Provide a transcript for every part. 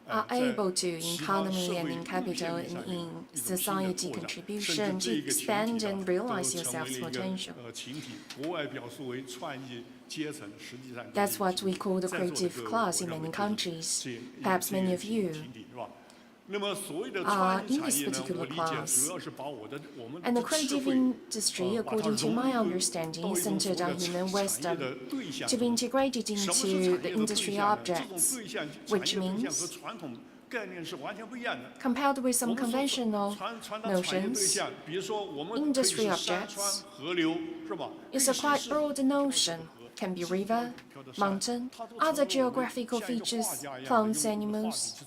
are able to, in economy and in capital and in society contribution, to expand and realize yourself's potential. That's what we call the creative class in many countries. Perhaps many of you are in this particular class. And the creative industry, according to my understanding, is centered on human wisdom to be integrated into the industry objects, which means, compared with some conventional notions, industry objects is a quite broad notion. Can be river, mountain, other geographical features, plants, animals,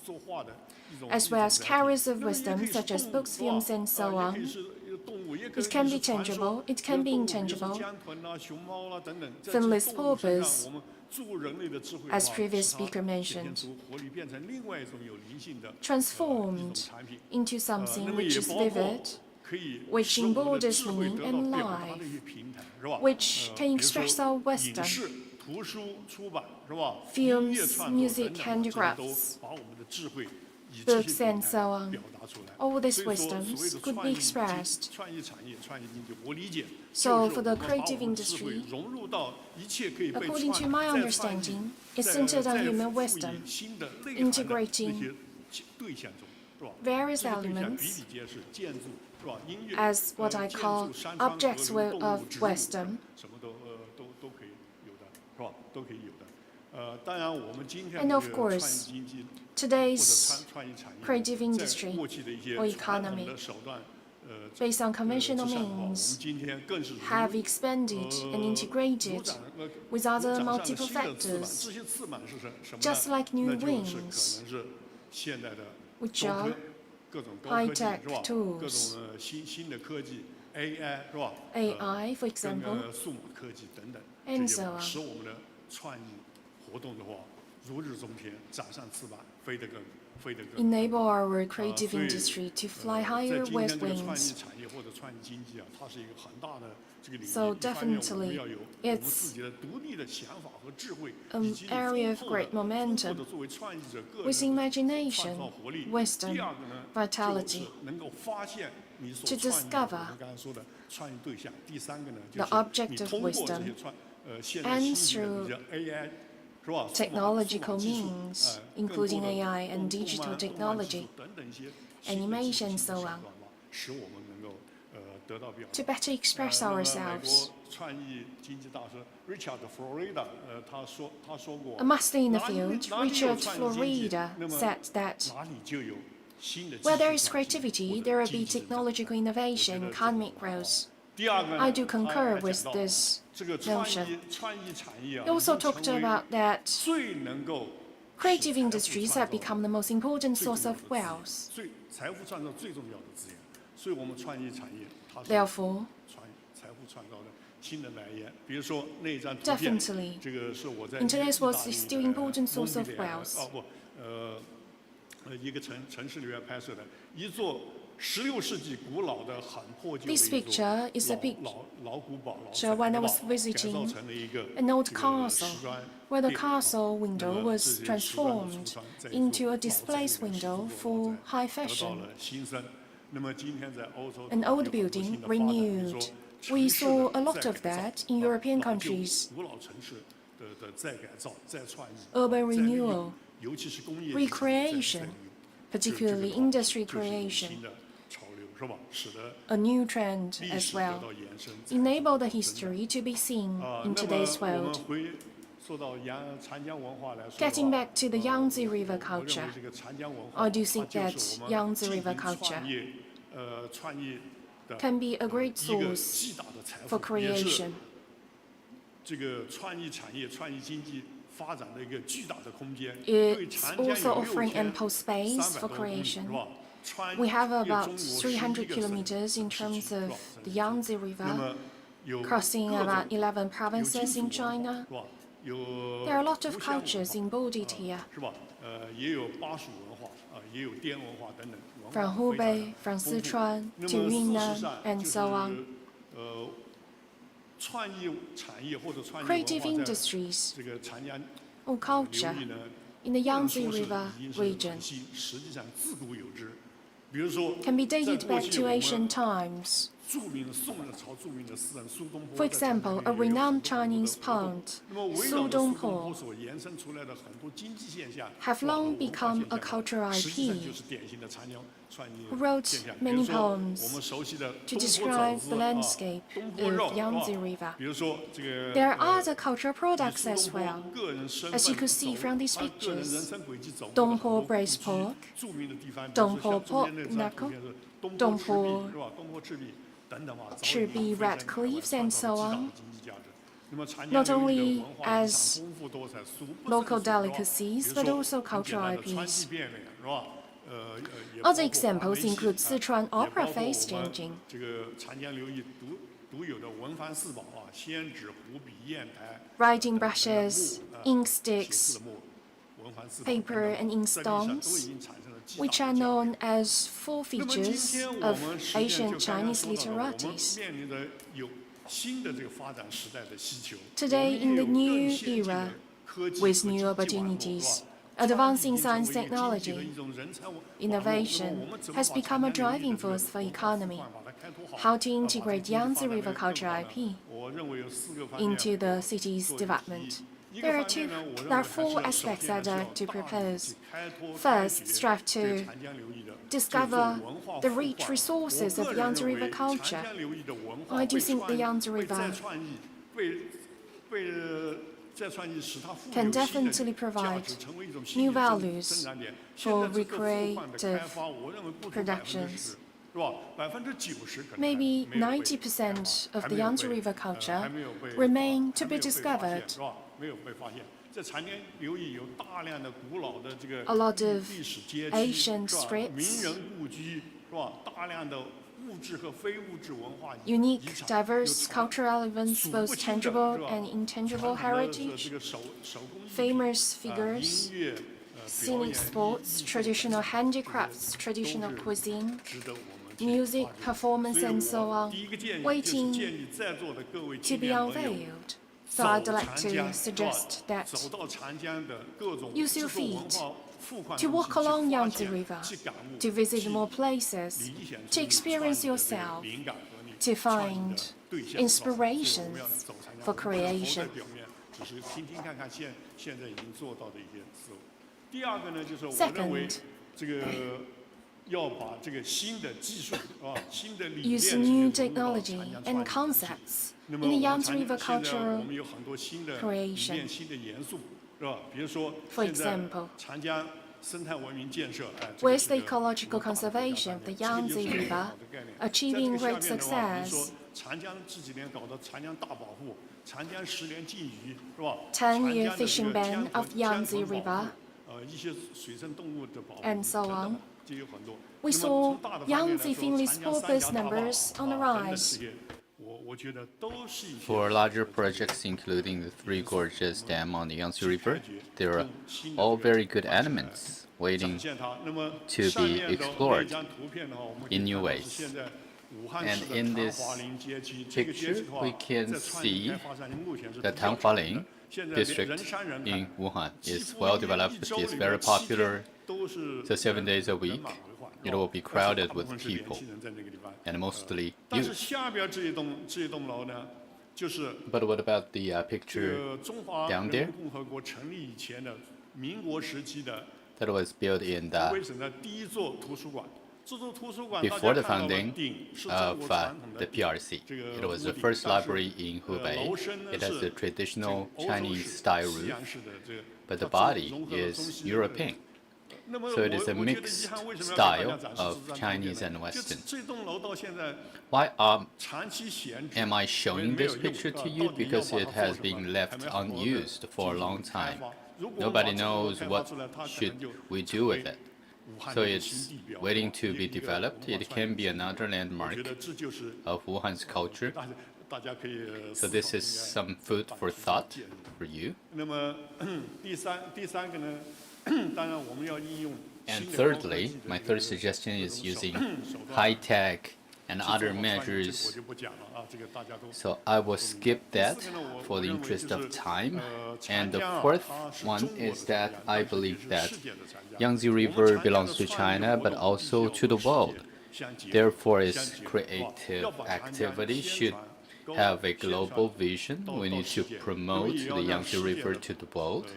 as well as carriers of wisdom such as books, films, and so on. It can be tangible, it can be intangible. Finless purpose, as previous speaker mentioned, transformed into something which is vivid, which embodies meaning and life, which can express our wisdom. Films, music, handicrafts, books, and so on. All these wisdoms could be expressed. So for the creative industry, according to my understanding, it's centered on human wisdom, integrating various elements as what I call objects of wisdom. And of course, today's creative industry or economy, based on conventional means, have expanded and integrated with other multiple factors, just like new wings, which are high-tech tools, AI, for example, and so on. Enable our creative industry to fly higher with wings. So definitely, it's an area of great momentum with imagination, wisdom, vitality, to discover the object of wisdom, and through technological means, including AI and digital technology, animation, and so on, to better express ourselves. A master in the field, Richard Florida, said that where there is creativity, there will be technological innovation, economic growth. I do concur with this notion. He also talked about that creative industries have become the most important source of wealth. Therefore, definitely, in today's world, it's still an important source of wealth. This picture is a picture when I was visiting an old castle, where the castle window was transformed into a display window for high fashion. An old building renewed. We saw a lot of that in European countries. Urban renewal, recreation, particularly industry creation, a new trend as well, enable the history to be seen in today's world. Getting back to the Yangtze River culture, I do think that Yangtze River culture can be a great source for creation. It's also offering ample space for creation. We have about 300 kilometers in terms of the Yangtze River, crossing about 11 provinces in China. There are a lot of cultures embodied here. From Hubei, from Sichuan to Yunnan, and so on. Creative industries or culture in the Yangtze River region can be dated back to ancient times. For example, a renowned Chinese poet, Su Dongpo, have long become a cultural IP, who wrote many poems to describe the landscape of Yangtze River. There are other cultural products as well, as you could see from these pictures. Dongpo braised pork, Dongpo pork knuckle, Dongpo Chibi red cleaves, and so on. Not only as local delicacies, but also cultural IPs. Other examples include Sichuan opera face changing, writing brushes, ink sticks, paper and ink stones, which are known as four features of ancient Chinese literaries. Today, in the new era, with new opportunities, advancing science technology, innovation has become a driving force for economy. How to integrate Yangtze River cultural IP into the city's development? There are four aspects I'd like to propose. First, strive to discover the rich resources of Yangtze River culture. I do think the Yangtze River can definitely provide new values for recreative productions. Maybe 90% of the Yangtze River culture remain to be discovered. A lot of ancient streets, unique, diverse cultural events, both tangible and intangible heritage, famous figures, scenic sports, traditional handicrafts, traditional cuisine, music, performance, and so on, waiting to be unveiled. So I'd like to suggest that use your feet to walk along Yangtze River, to visit more places, to experience yourself, to find inspirations for creation. Second, use new technology and concepts in the Yangtze River cultural creation. For example, with the ecological conservation of the Yangtze River achieving great success, 10-year fishing ban of Yangtze River, and so on, we saw Yangtze Finley's porpoise numbers on the rise. For larger projects, including the Three Gorges Dam on the Yangtze River, there are all very good elements waiting to be explored in new ways. And in this picture, we can see the Tanhualing district in Wuhan is well developed, is very popular. So 7 days a week, it will be crowded with people, and mostly youth. But what about the picture down there? That was built in before the founding of the PRC. It was the first library in Hubei. It has a traditional Chinese-style roof, but the body is European. So it is a mixed style of Chinese and Western. Why am I showing this picture to you? Because it has been left unused for a long time. Nobody knows what should we do with it. So it's waiting to be developed. It can be another landmark of Wuhan's culture. So this is some food for thought for you. And thirdly, my third suggestion is using high-tech and other measures. So I will skip that for the interest of time. And the fourth one is that I believe that Yangtze River belongs to China, but also to the world. Therefore, its creative activity should have a global vision. We need to promote the Yangtze River to the world.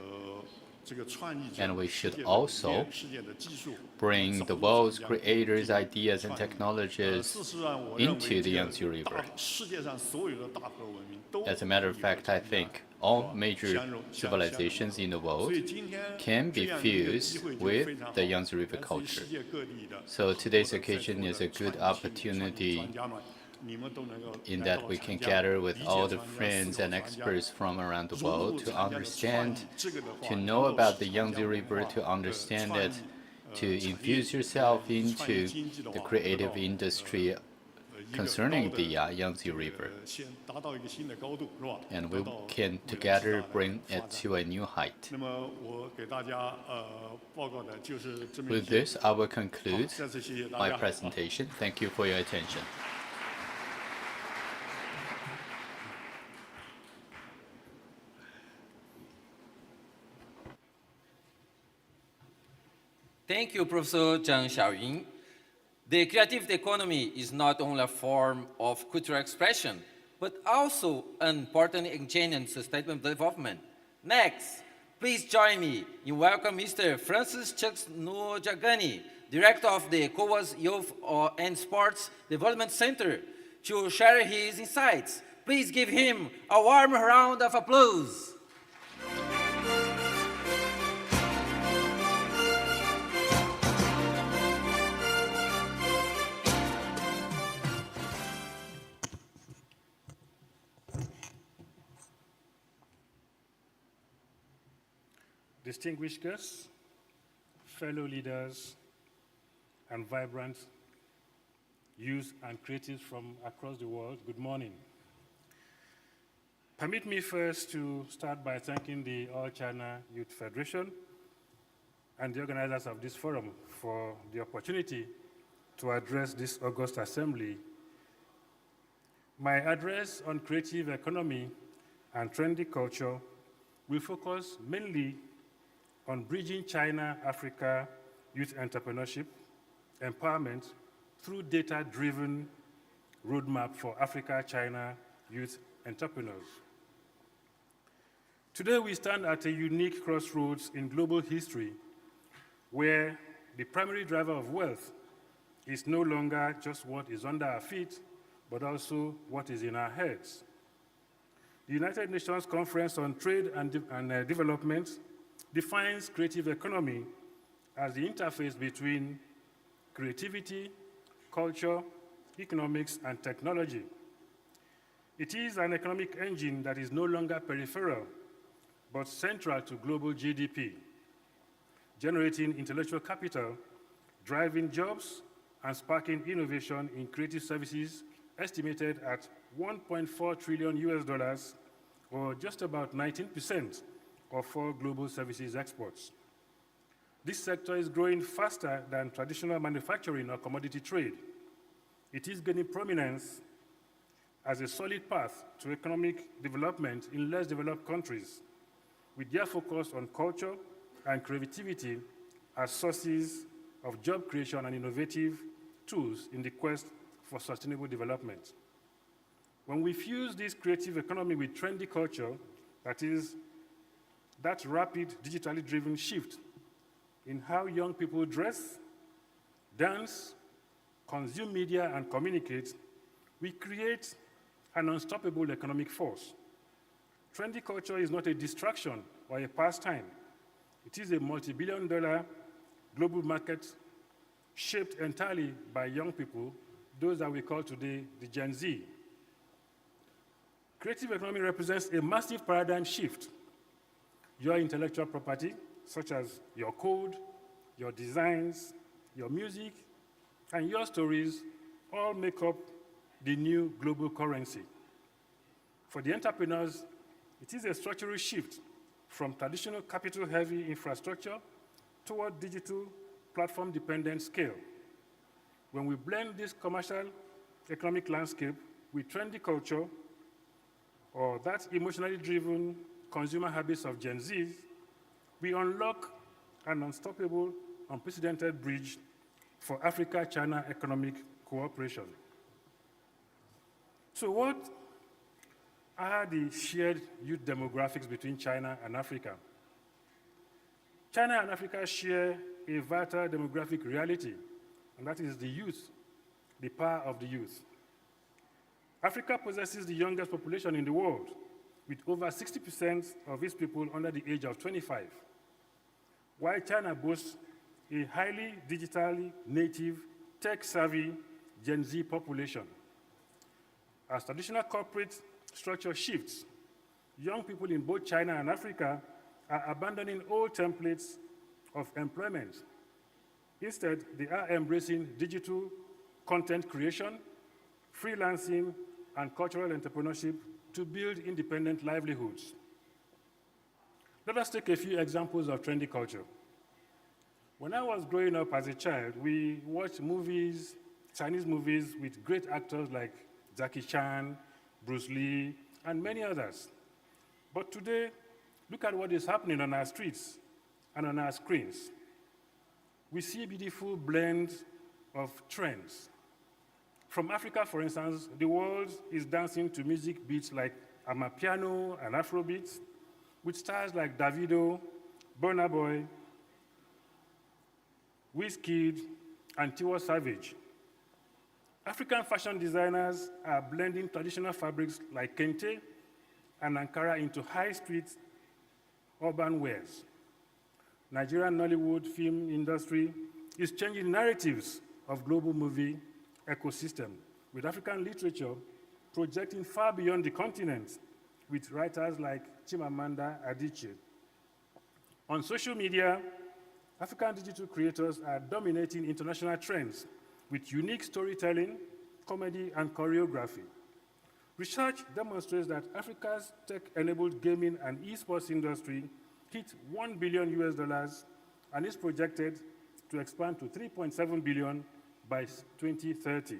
And we should also bring the world's creators, ideas, and technologies into the Yangtze River. As a matter of fact, I think all major civilizations in the world can be fused with the Yangtze River culture. So today's occasion is a good opportunity in that we can gather with all the friends and experts from around the world to understand, to know about the Yangtze River, to understand it, to infuse yourself into the creative industry concerning the Yangtze River. And we can together bring it to a new height. With this, I will conclude my presentation. Thank you for your attention. Thank you, Professor Zhang Xiaoying. The creative economy is not only a form of cultural expression, but also an important engine in sustainable development. Next, please join me in welcoming Mr. Francis Nujagani, Director of the COA's Youth and Sports Development Center, to share his insights. Please give him a warm round of applause. Distinguished guests, fellow leaders, and vibrant youth and creatives from across the world, good morning. Permit me first to start by thanking the All China Youth Federation and the organizers of this forum for the opportunity to address this august assembly. My address on creative economy and trendy culture will focus mainly on bridging China-Africa youth entrepreneurship empowerment through data-driven roadmap for Africa-China youth entrepreneurs. Today we stand at a unique crossroads in global history where the primary driver of wealth is no longer just what is under our feet, but also what is in our heads. The United Nations Conference on Trade and Development defines creative economy as the interface between creativity, culture, economics, and technology. It is an economic engine that is no longer peripheral, but central to global GDP, generating intellectual capital, driving jobs, and sparking innovation in creative services estimated at $1.4 trillion, or just about 19% of all global services exports. This sector is growing faster than traditional manufacturing or commodity trade. It is gaining prominence as a solid path to economic development in less developed countries, with their focus on culture and creativity as sources of job creation and innovative tools in the quest for sustainable development. When we fuse this creative economy with trendy culture, that is, that rapid digitally driven shift in how young people dress, dance, consume media, and communicate, we create an unstoppable economic force. Trendy culture is not a distraction or a pastime. It is a multi-billion-dollar global market shaped entirely by young people, those that we call today the Gen Z. Creative economy represents a massive paradigm shift. Your intellectual property, such as your code, your designs, your music, and your stories, all make up the new global currency. For the entrepreneurs, it is a structural shift from traditional capital-heavy infrastructure toward digital platform-dependent scale. When we blend this commercial economic landscape with trendy culture or that emotionally driven consumer habits of Gen Zs, we unlock an unstoppable, unprecedented bridge for Africa-China economic cooperation. So what are the shared youth demographics between China and Africa? China and Africa share a vital demographic reality, and that is the youth, the power of the youth. Africa possesses the youngest population in the world, with over 60% of its people under the age of 25, while China boasts a highly digitally native, tech-savvy Gen Z population. As traditional corporate structure shifts, young people in both China and Africa are abandoning old templates of employment. Instead, they are embracing digital content creation, freelancing, and cultural entrepreneurship to build independent livelihoods. Let us take a few examples of trendy culture. When I was growing up as a child, we watched movies, Chinese movies with great actors like Jackie Chan, Bruce Lee, and many others. But today, look at what is happening on our streets and on our screens. We see a beautiful blend of trends. From Africa, for instance, the world is dancing to music beats like Amapiano and Afrobeats, with stars like Davido, Burna Boy, Wizkid, and Tiwa Savage. African fashion designers are blending traditional fabrics like kente and Ankara into high-street urban wears. Nigerian Nollywood film industry is changing narratives of global movie ecosystem, with African literature projecting far beyond the continent, with writers like Chimamanda Adichie. On social media, African digital creators are dominating international trends with unique storytelling, comedy, and choreography. Research demonstrates that Africa's tech-enabled gaming and esports industry hit $1 billion and is projected to expand to $3.7 billion by 2030,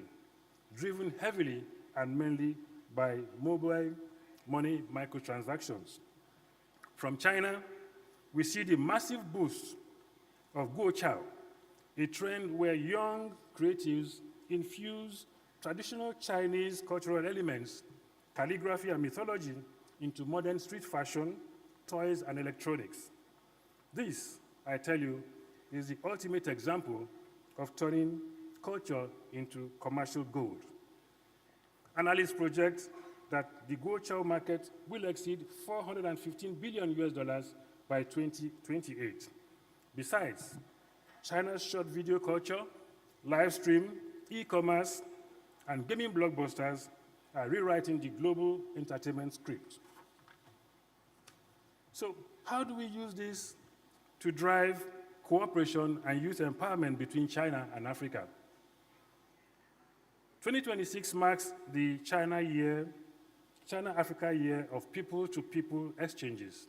driven heavily and mainly by mobile money microtransactions. From China, we see the massive boost of Guoqiao, a trend where young creatives infuse traditional Chinese cultural elements, calligraphy and mythology into modern street fashion, toys, and electronics. This, I tell you, is the ultimate example of turning culture into commercial gold. Analysts project that the Guoqiao market will exceed $415 billion by 2028. Besides, China's short video culture, live stream, e-commerce, and gaming blockbusters are rewriting the global entertainment script. So, how do we use this to drive cooperation and youth empowerment between China and Africa? 2026 marks the China-Africa Year of People-to-People Exchanges,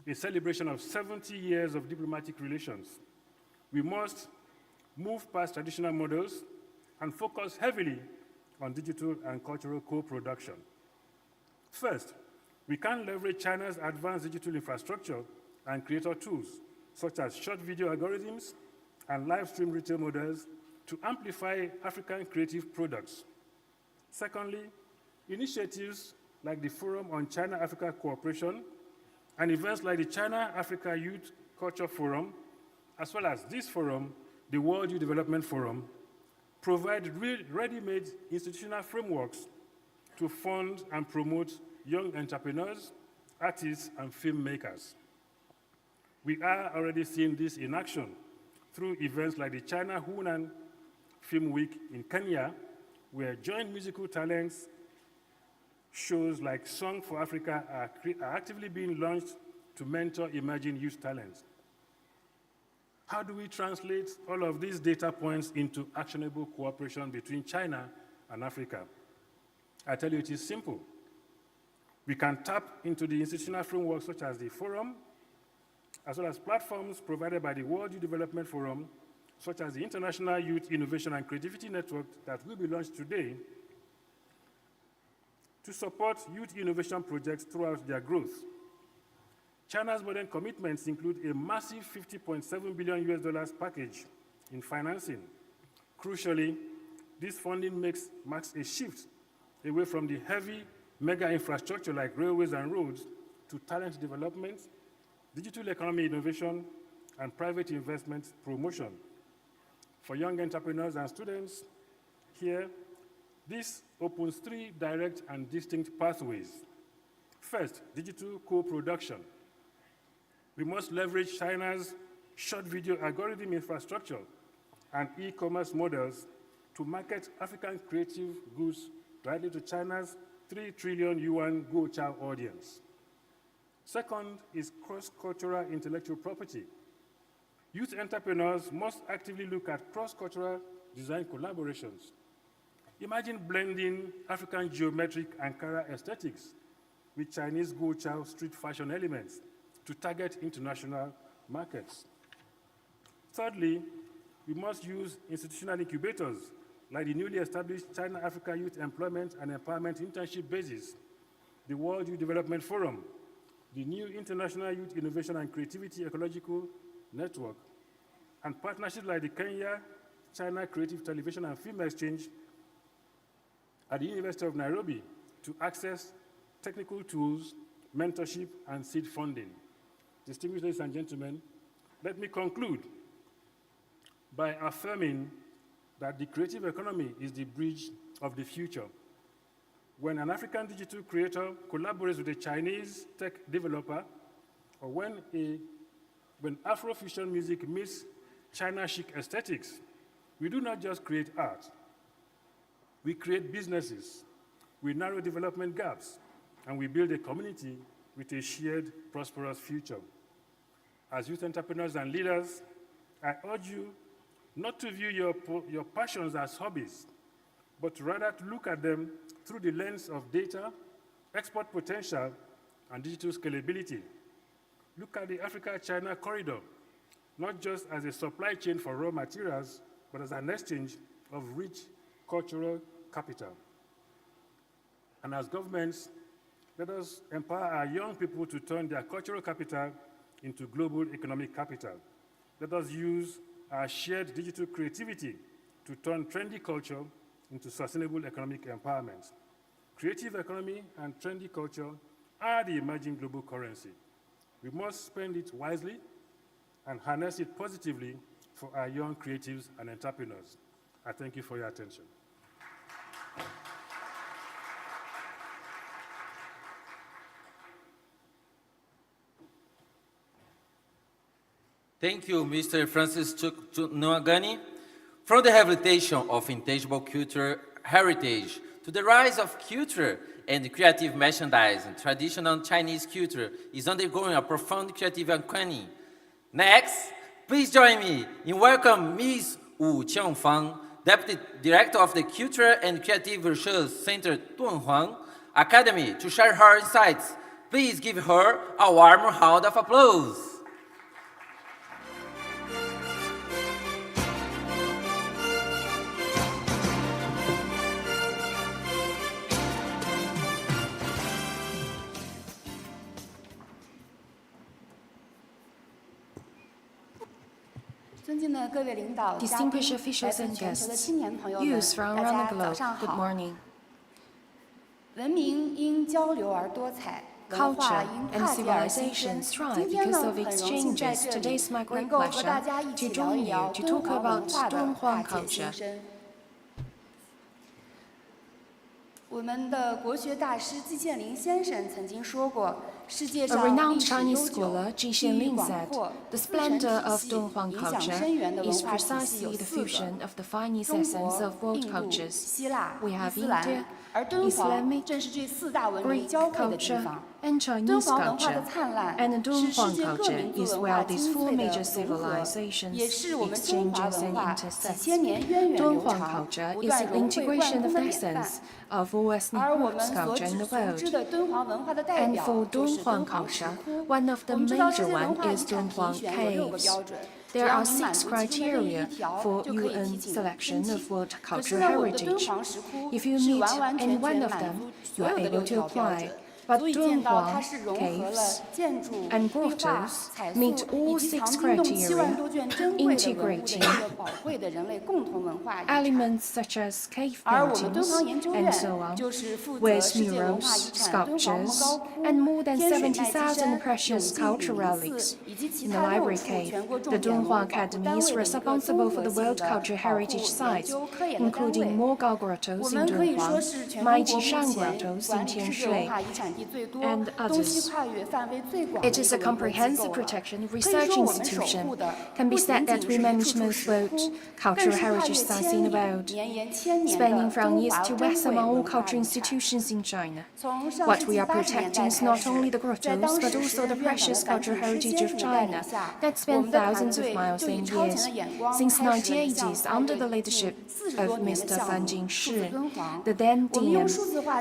a celebration of 70 years of diplomatic relations. We must move past traditional models and focus heavily on digital and cultural co-production. First, we can leverage China's advanced digital infrastructure and creator tools, such as short video algorithms and live stream retail models, to amplify African creative products. Secondly, initiatives like the Forum on China-Africa Cooperation and events like the China-Africa Youth Culture Forum, as well as this forum, the World Youth Development Forum, provide ready-made institutional frameworks to fund and promote young entrepreneurs, artists, and filmmakers. We are already seeing this in action through events like the China Wuhan Film Week in Kenya, where joint musical talents shows like Song for Africa are actively being launched to mentor emerging youth talents. How do we translate all of these data points into actionable cooperation between China and Africa? I tell you, it is simple. We can tap into the institutional framework such as the Forum, as well as platforms provided by the World Youth Development Forum, such as the International Youth Innovation and Creativity Network that will be launched today, to support youth innovation projects throughout their growth. China's modern commitments include a massive $50.7 billion US package in financing. Crucially, this funding marks a shift away from the heavy mega infrastructure like railways and roads to talent development, digital economy innovation, and private investment promotion. For young entrepreneurs and students, here, this opens 3 direct and distinct pathways. First, digital co-production. We must leverage China's short video algorithm infrastructure and e-commerce models to market African creative goods directly to China's 3 trillion yuan Go-Chow audience. Second is cross-cultural intellectual property. Youth entrepreneurs must actively look at cross-cultural design collaborations. Imagine blending African geometric Ankara aesthetics with Chinese Go-Chow street fashion elements to target international markets. Thirdly, we must use institutional incubators like the newly established China-Africa Youth Employment and Empowerment Internship Basis, the World Youth Development Forum, the new International Youth Innovation and Creativity Ecological Network, and partnerships like the Kenya-China Creative Television and Film Exchange at the University of Nairobi to access technical tools, mentorship, and seed funding. Distinguished ladies and gentlemen, let me conclude by affirming that the creative economy is the bridge of the future. When an African digital creator collaborates with a Chinese tech developer, or when Afrofusion music meets China chic aesthetics, we do not just create art. We create businesses, we narrow development gaps, and we build a community with a shared, prosperous future. As youth entrepreneurs and leaders, I urge you not to view your passions as hobbies, but rather to look at them through the lens of data, export potential, and digital scalability. Look at the Africa-China corridor, not just as a supply chain for raw materials, but as an exchange of rich cultural capital. And as governments, let us empower our young people to turn their cultural capital into global economic capital. Let us use our shared digital creativity to turn trendy culture into sustainable economic empowerment. Creative economy and trendy culture are the emerging global currency. We must spend it wisely and harness it positively for our young creatives and entrepreneurs. I thank you for your attention. Thank you, Mr. Francis Nwagani. From the rehabilitation of intangible cultural heritage to the rise of culture and creative merchandising, traditional Chinese culture is undergoing a profound creative awakening. Next, please join me in welcoming Ms. Wu Qiangfang, Deputy Director of the Cultural and Creative Research Center Dunhuang Academy, to share her insights. Please give her a warm round of applause. Distinguished officials and guests, youths from around the globe, good morning. Culture and civilization thrive because of exchanges. Today is my great pleasure to join you to talk about Dunhuang culture. A renowned Chinese scholar, Ji Xianling, said, "The splendor of Dunhuang culture is precisely the fusion of the finest essence of world cultures. We have India, Islamic, Greek culture, and Chinese culture, and Dunhuang culture is where these 4 major civilizations exchanges and intersect. Dunhuang culture is an integration of the essence of all ethnic groups' culture in the world. And for Dunhuang culture, one of the major ones is Dunhuang caves. There are 6 criteria for UN selection of World Cultural Heritage. If you meet any one of them, you are able to apply. But Dunhuang caves and grottos meet all 6 criteria, integrating elements such as cave paintings and so on, with murals, sculptures, and more than 70,000 precious cultural relics. In the library cave, the Dunhuang Academy is responsible for the World Cultural Heritage sites, including Mogao Grottos in Dunhuang, Mighty Shan Grottos in Tianshui, and others. It is a comprehensive protection research institution. Can be said that we manage most world cultural heritage sites in the world, spanning from east to west among all cultural institutions in China. What we are protecting is not only the grottos, but also the precious cultural heritage of China that spans thousands of miles and years. Since 1980s, under the leadership of Mr. Fan Jingshi, the then DM,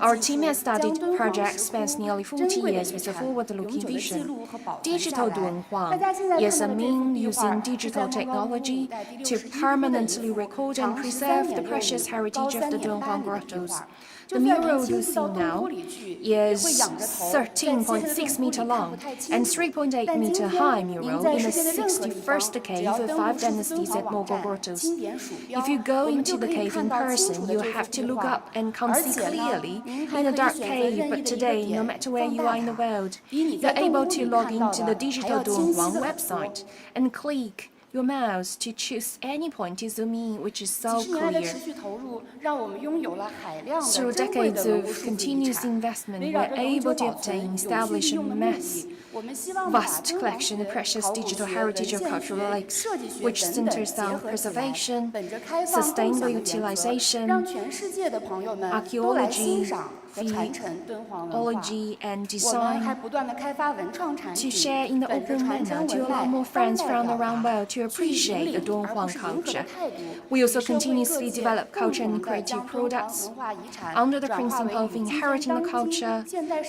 our team has studied projects spans nearly 40 years with a forward-looking vision. Digital Dunhuang is a mean using digital technology to permanently record and preserve the precious heritage of the Dunhuang grottos. The mural you see now is 13.6 meter long and 3.8 meter high mural in the 61st cave of 5 dynasties at Mogao Grottos. If you go into the cave in person, you have to look up and can't see clearly in a dark cave, but today, no matter where you are in the world, you're able to log into the Digital Dunhuang website and click your mouse to choose any point to zoom in, which is so clear. Through decades of continuous investment, we are able to obtain, establish a vast collection of precious digital heritage of cultural relics, which centers on preservation, sustainable utilization, archaeology, theology, and design, to share in the open manner to allow more friends from around the world to appreciate the Dunhuang culture. We also continuously develop culture and creative products under the principle of inheriting the culture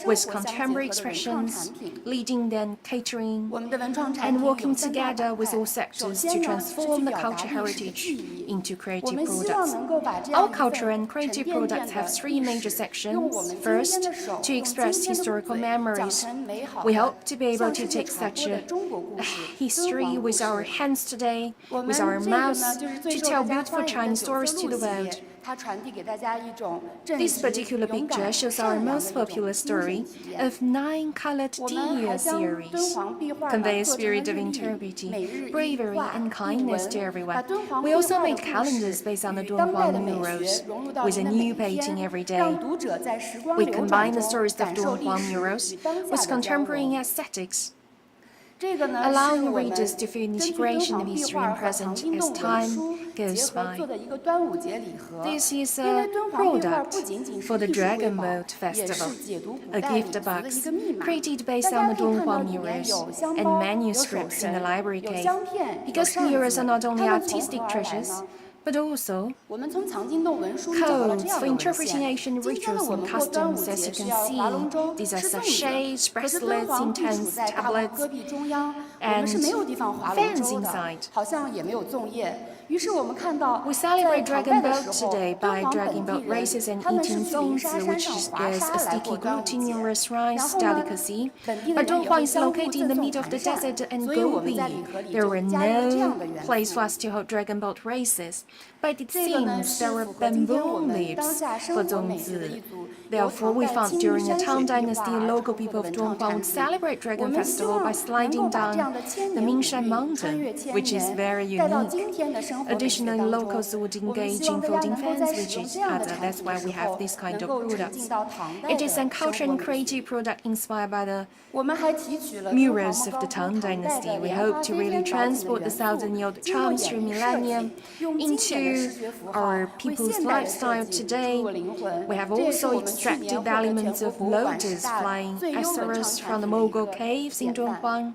with contemporary expressions, leading then catering, and working together with all sectors to transform the cultural heritage into creative products. Our culture and creative products have 3 major sections. First, to express historical memories. We hope to be able to take such a history with our hands today, with our mouths, to tell beautiful Chinese stories to the world. This particular picture shows our most popular story of 9-colored deer series, convey a spirit of integrity, bravery, and kindness to everyone. We also made calendars based on the Dunhuang murals, with a new painting every day. We combine the stories of Dunhuang murals with contemporary aesthetics, allowing readers to feel integration of history and present as time goes by. This is a product for the Dragon Boat Festival, a gift box created based on the Dunhuang murals and manuscripts in the library cave, because murals are not only artistic treasures, but also codes for interpreting ancient rituals and customs. As you can see, these are sachets, bracelets, incense, tablets, and fans inside. We celebrate Dragon Boat today by dragging boat races and eating zongzi, which is a sticky glutinous rice delicacy. But Dunhuang is located in the middle of the desert and Gobi. There were no place for us to hold Dragon Boat races, but it seems there were bamboo leaves for zongzi. Therefore, we found during the Tang Dynasty, local people of Dunhuang would celebrate Dragon Festival by sliding down the Mingshan mountain, which is very unique. Additionally, locals would engage in folding fans with each other. That's why we have this kind of products. It is a cultural and creative product inspired by the murals of the Tang Dynasty. We hope to really transport the 1,000-year-old charms through millennium into our people's lifestyle today. We have also extracted elements of lotus flying Acerus from the Mogul caves in Dunhuang,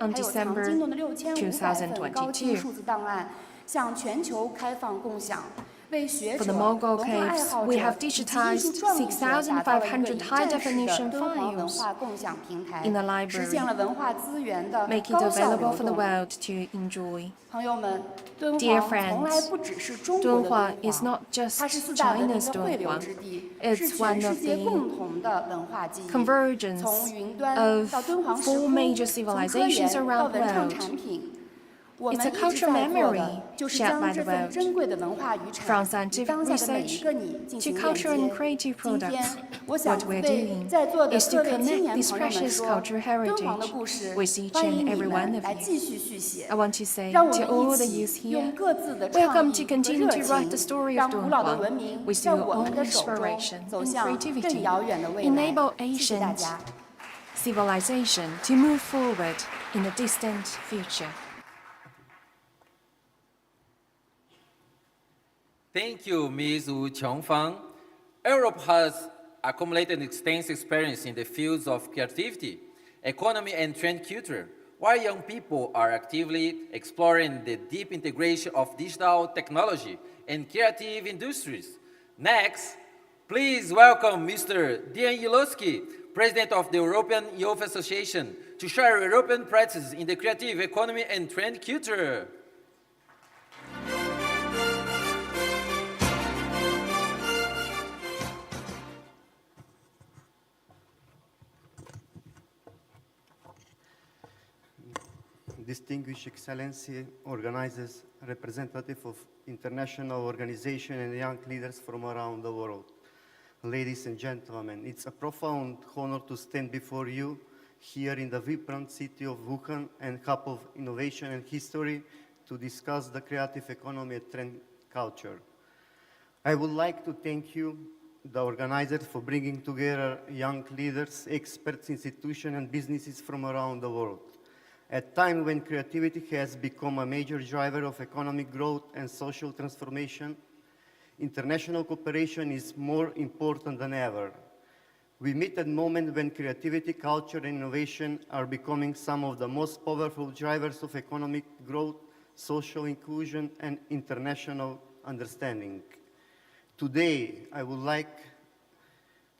on 还有藏 December 金诺的6500份高清 2022. 数字档案向全球开放共享。 为学 For 者、 the Mogul 文化爱 caves, 好 we 者 have 以及艺术 digitized 创作者打造了一个 6,500 一 high 站式的 definition 敦煌文 files 化共享平台 in the， 实现了 library, 文化资源的 make it 高效 available 流 for the 动。 world to enjoy. 朋友们，敦 Dear 煌从来 friends, 不只是中国的 Dunhuang 敦 is 煌 not， just 它是四大文明 China's 的汇流 Dunhuang. 之地， It's 是 one 全 of 世界 the 共同的文化记忆。 convergence 从云端 of 到敦煌石 4 窟， major 从科 civilizations 研到 around the 文创 world. 产品。 我 It's 们 a 一直 cultural 在做 memory 的，就是 shared 将 by 这 the 份 world. 珍贵的文化遗 From 产与 scientific 当下的每一 research 个你进 to 行链 cultural and 接。 creative 今天， products, 我想 what we're 对 doing 在座的 is to 各位青 connect 年 this 朋友们 precious 说， cultural 敦煌的 heritage 故事 with each 欢迎 and 你 every one 们 of 来 you. 继续续写。 I want to say 让我 to 们 all 一 the 起 youth 用 here, 各自的创 welcome 意 to 和 continue 热 to write the 情， story 让 of 古老的文 Dunhuang 明 with 在 your 我们 own 的手中 inspiration 走 and 向更 creativity. 遥远的未来。 Enable 谢谢大 ancient 家。 civilization to move forward in the distant future. Thank you, Ms. Wu Qiongfang. Europe has accumulated extensive experience in the fields of creativity, economy, and trend culture, while young people are actively exploring the deep integration of digital technology and creative industries. Next, please welcome Mr. Dian Yilowski, President of the European Youth Association, to share European practices in the creative economy and trend culture. Distinguished Excellency, organizers, representative of international organizations and young leaders from around the world. Ladies and gentlemen, it's a profound honor to stand before you here in the vibrant city of Wuhan and hub of innovation and history to discuss the creative economy and trend culture. I would like to thank you, the organizers, for bringing together young leaders, experts, institutions, and businesses from around the world. At a time when creativity has become a major driver of economic growth and social transformation, international cooperation is more important than ever. We meet at a moment when creativity, culture, and innovation are becoming some of the most powerful drivers of economic growth, social inclusion, and international understanding. Today, I would like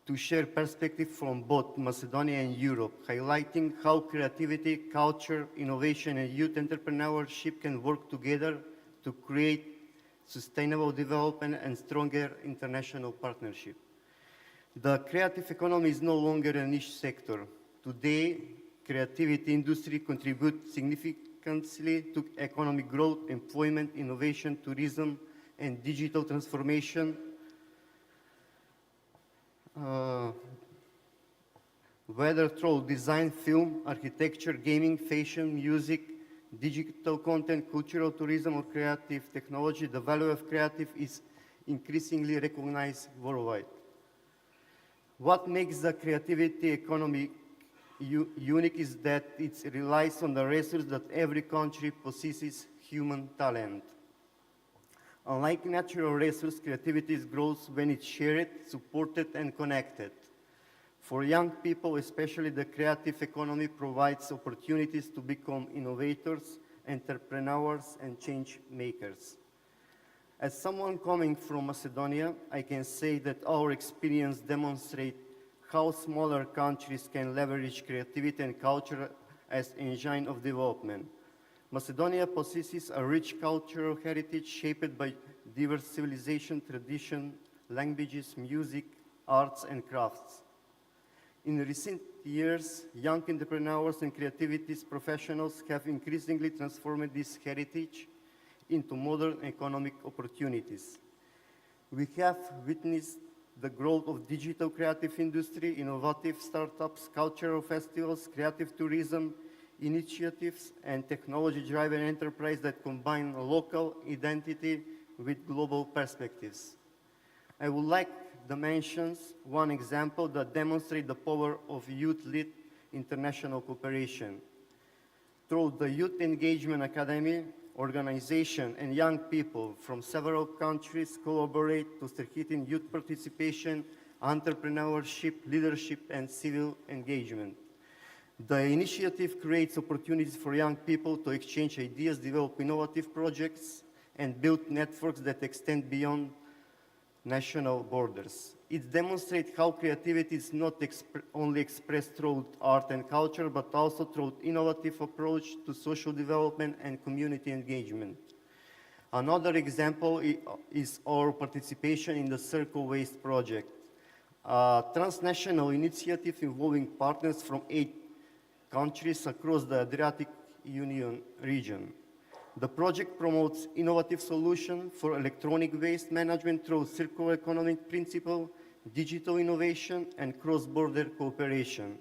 to share perspective from both Macedonia and Europe, highlighting how creativity, culture, innovation, and youth entrepreneurship can work together to create sustainable development and stronger international partnership. The creative economy is no longer a niche sector. Today, creativity industry contributes significantly to economic growth, employment, innovation, tourism, and digital transformation. Whether through design, film, architecture, gaming, fashion, music, digital content, cultural tourism, or creative technology, the value of creative is increasingly recognized worldwide. What makes the creativity economy unique is that it relies on the resource that every country possesses: human talent. Unlike natural resources, creativity grows when it's shared, supported, and connected. For young people, especially, the creative economy provides opportunities to become innovators, entrepreneurs, and change makers. As someone coming from Macedonia, I can say that our experience demonstrates how smaller countries can leverage creativity and culture as engine of development. Macedonia possesses a rich cultural heritage shaped by diverse civilization, tradition, languages, music, arts, and crafts. In recent years, young entrepreneurs and creativity professionals have increasingly transformed this heritage into modern economic opportunities. We have witnessed the growth of digital creative industry, innovative startups, cultural festivals, creative tourism, initiatives, and technology-driven enterprise that combine local identity with global perspectives. I would like to mention one example that demonstrates the power of youth-led international cooperation. Through the Youth Engagement Academy, organization and young people from several countries collaborate to strengthen youth participation, entrepreneurship, leadership, and civil engagement. The initiative creates opportunities for young people to exchange ideas, develop innovative projects, and build networks that extend beyond national borders. It demonstrates how creativity is not only expressed through art and culture, but also through innovative approach to social development and community engagement. Another example is our participation in the Circle Waste project, a transnational initiative involving partners from 8 countries across the Adriatic Union region. The project promotes innovative solutions for electronic waste management through circular economic principle, digital innovation, and cross-border cooperation.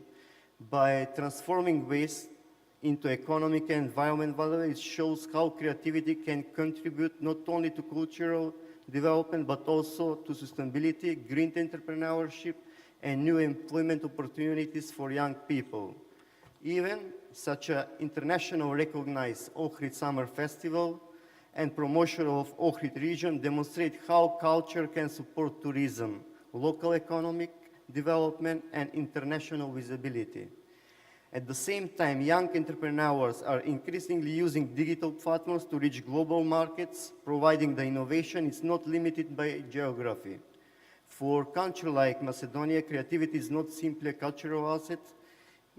By transforming waste into economic and environmental value, it shows how creativity can contribute not only to cultural development, but also to sustainability, green entrepreneurship, and new employment opportunities for young people. Even such an international recognized Ohrid Summer Festival and promotion of Ohrid region demonstrate how culture can support tourism, local economic development, and international visibility. At the same time, young entrepreneurs are increasingly using digital platforms to reach global markets, providing the innovation is not limited by geography. For a country like Macedonia, creativity is not simply a cultural asset,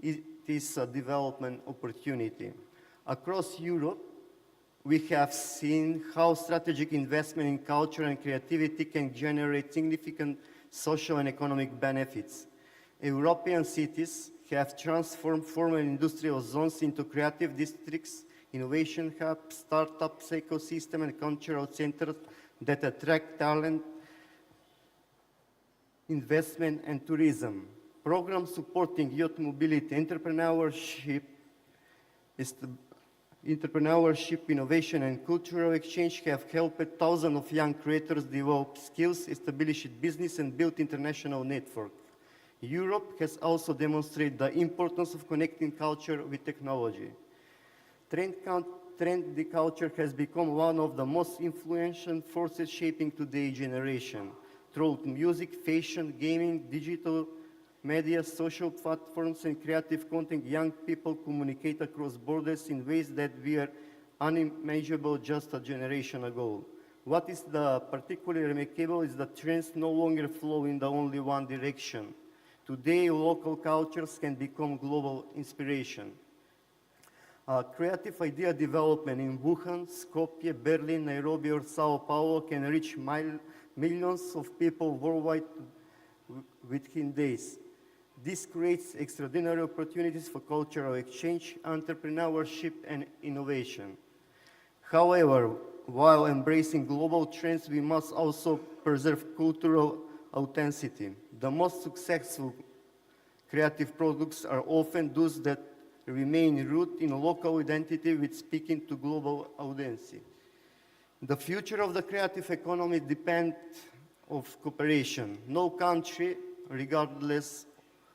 it is a development opportunity. Across Europe, we have seen how strategic investment in culture and creativity can generate significant social and economic benefits. European cities have transformed former industrial zones into creative districts, innovation hubs, startups, ecosystem, and cultural centers that attract talent, investment, and tourism. Programs supporting youth mobility, entrepreneurship, innovation, and cultural exchange have helped thousands of young creators develop skills, establish business, and build international networks. Europe has also demonstrated the importance of connecting culture with technology. Trendy culture has become one of the most influential forces shaping today's generation. Through music, fashion, gaming, digital media, social platforms, and creative content, young people communicate across borders in ways that were unimaginable just a generation ago. What is particularly remarkable is that trends no longer flow in the only one direction. Today, local cultures can become global inspiration. Creative idea development in Wuhan, Skopje, Berlin, Nairobi, or Sao Paulo can reach millions of people worldwide within days. This creates extraordinary opportunities for cultural exchange, entrepreneurship, and innovation. However, while embracing global trends, we must also preserve cultural authenticity. The most successful creative products are often those that remain rooted in a local identity with speaking to global audience. The future of the creative economy depends on cooperation. No country, regardless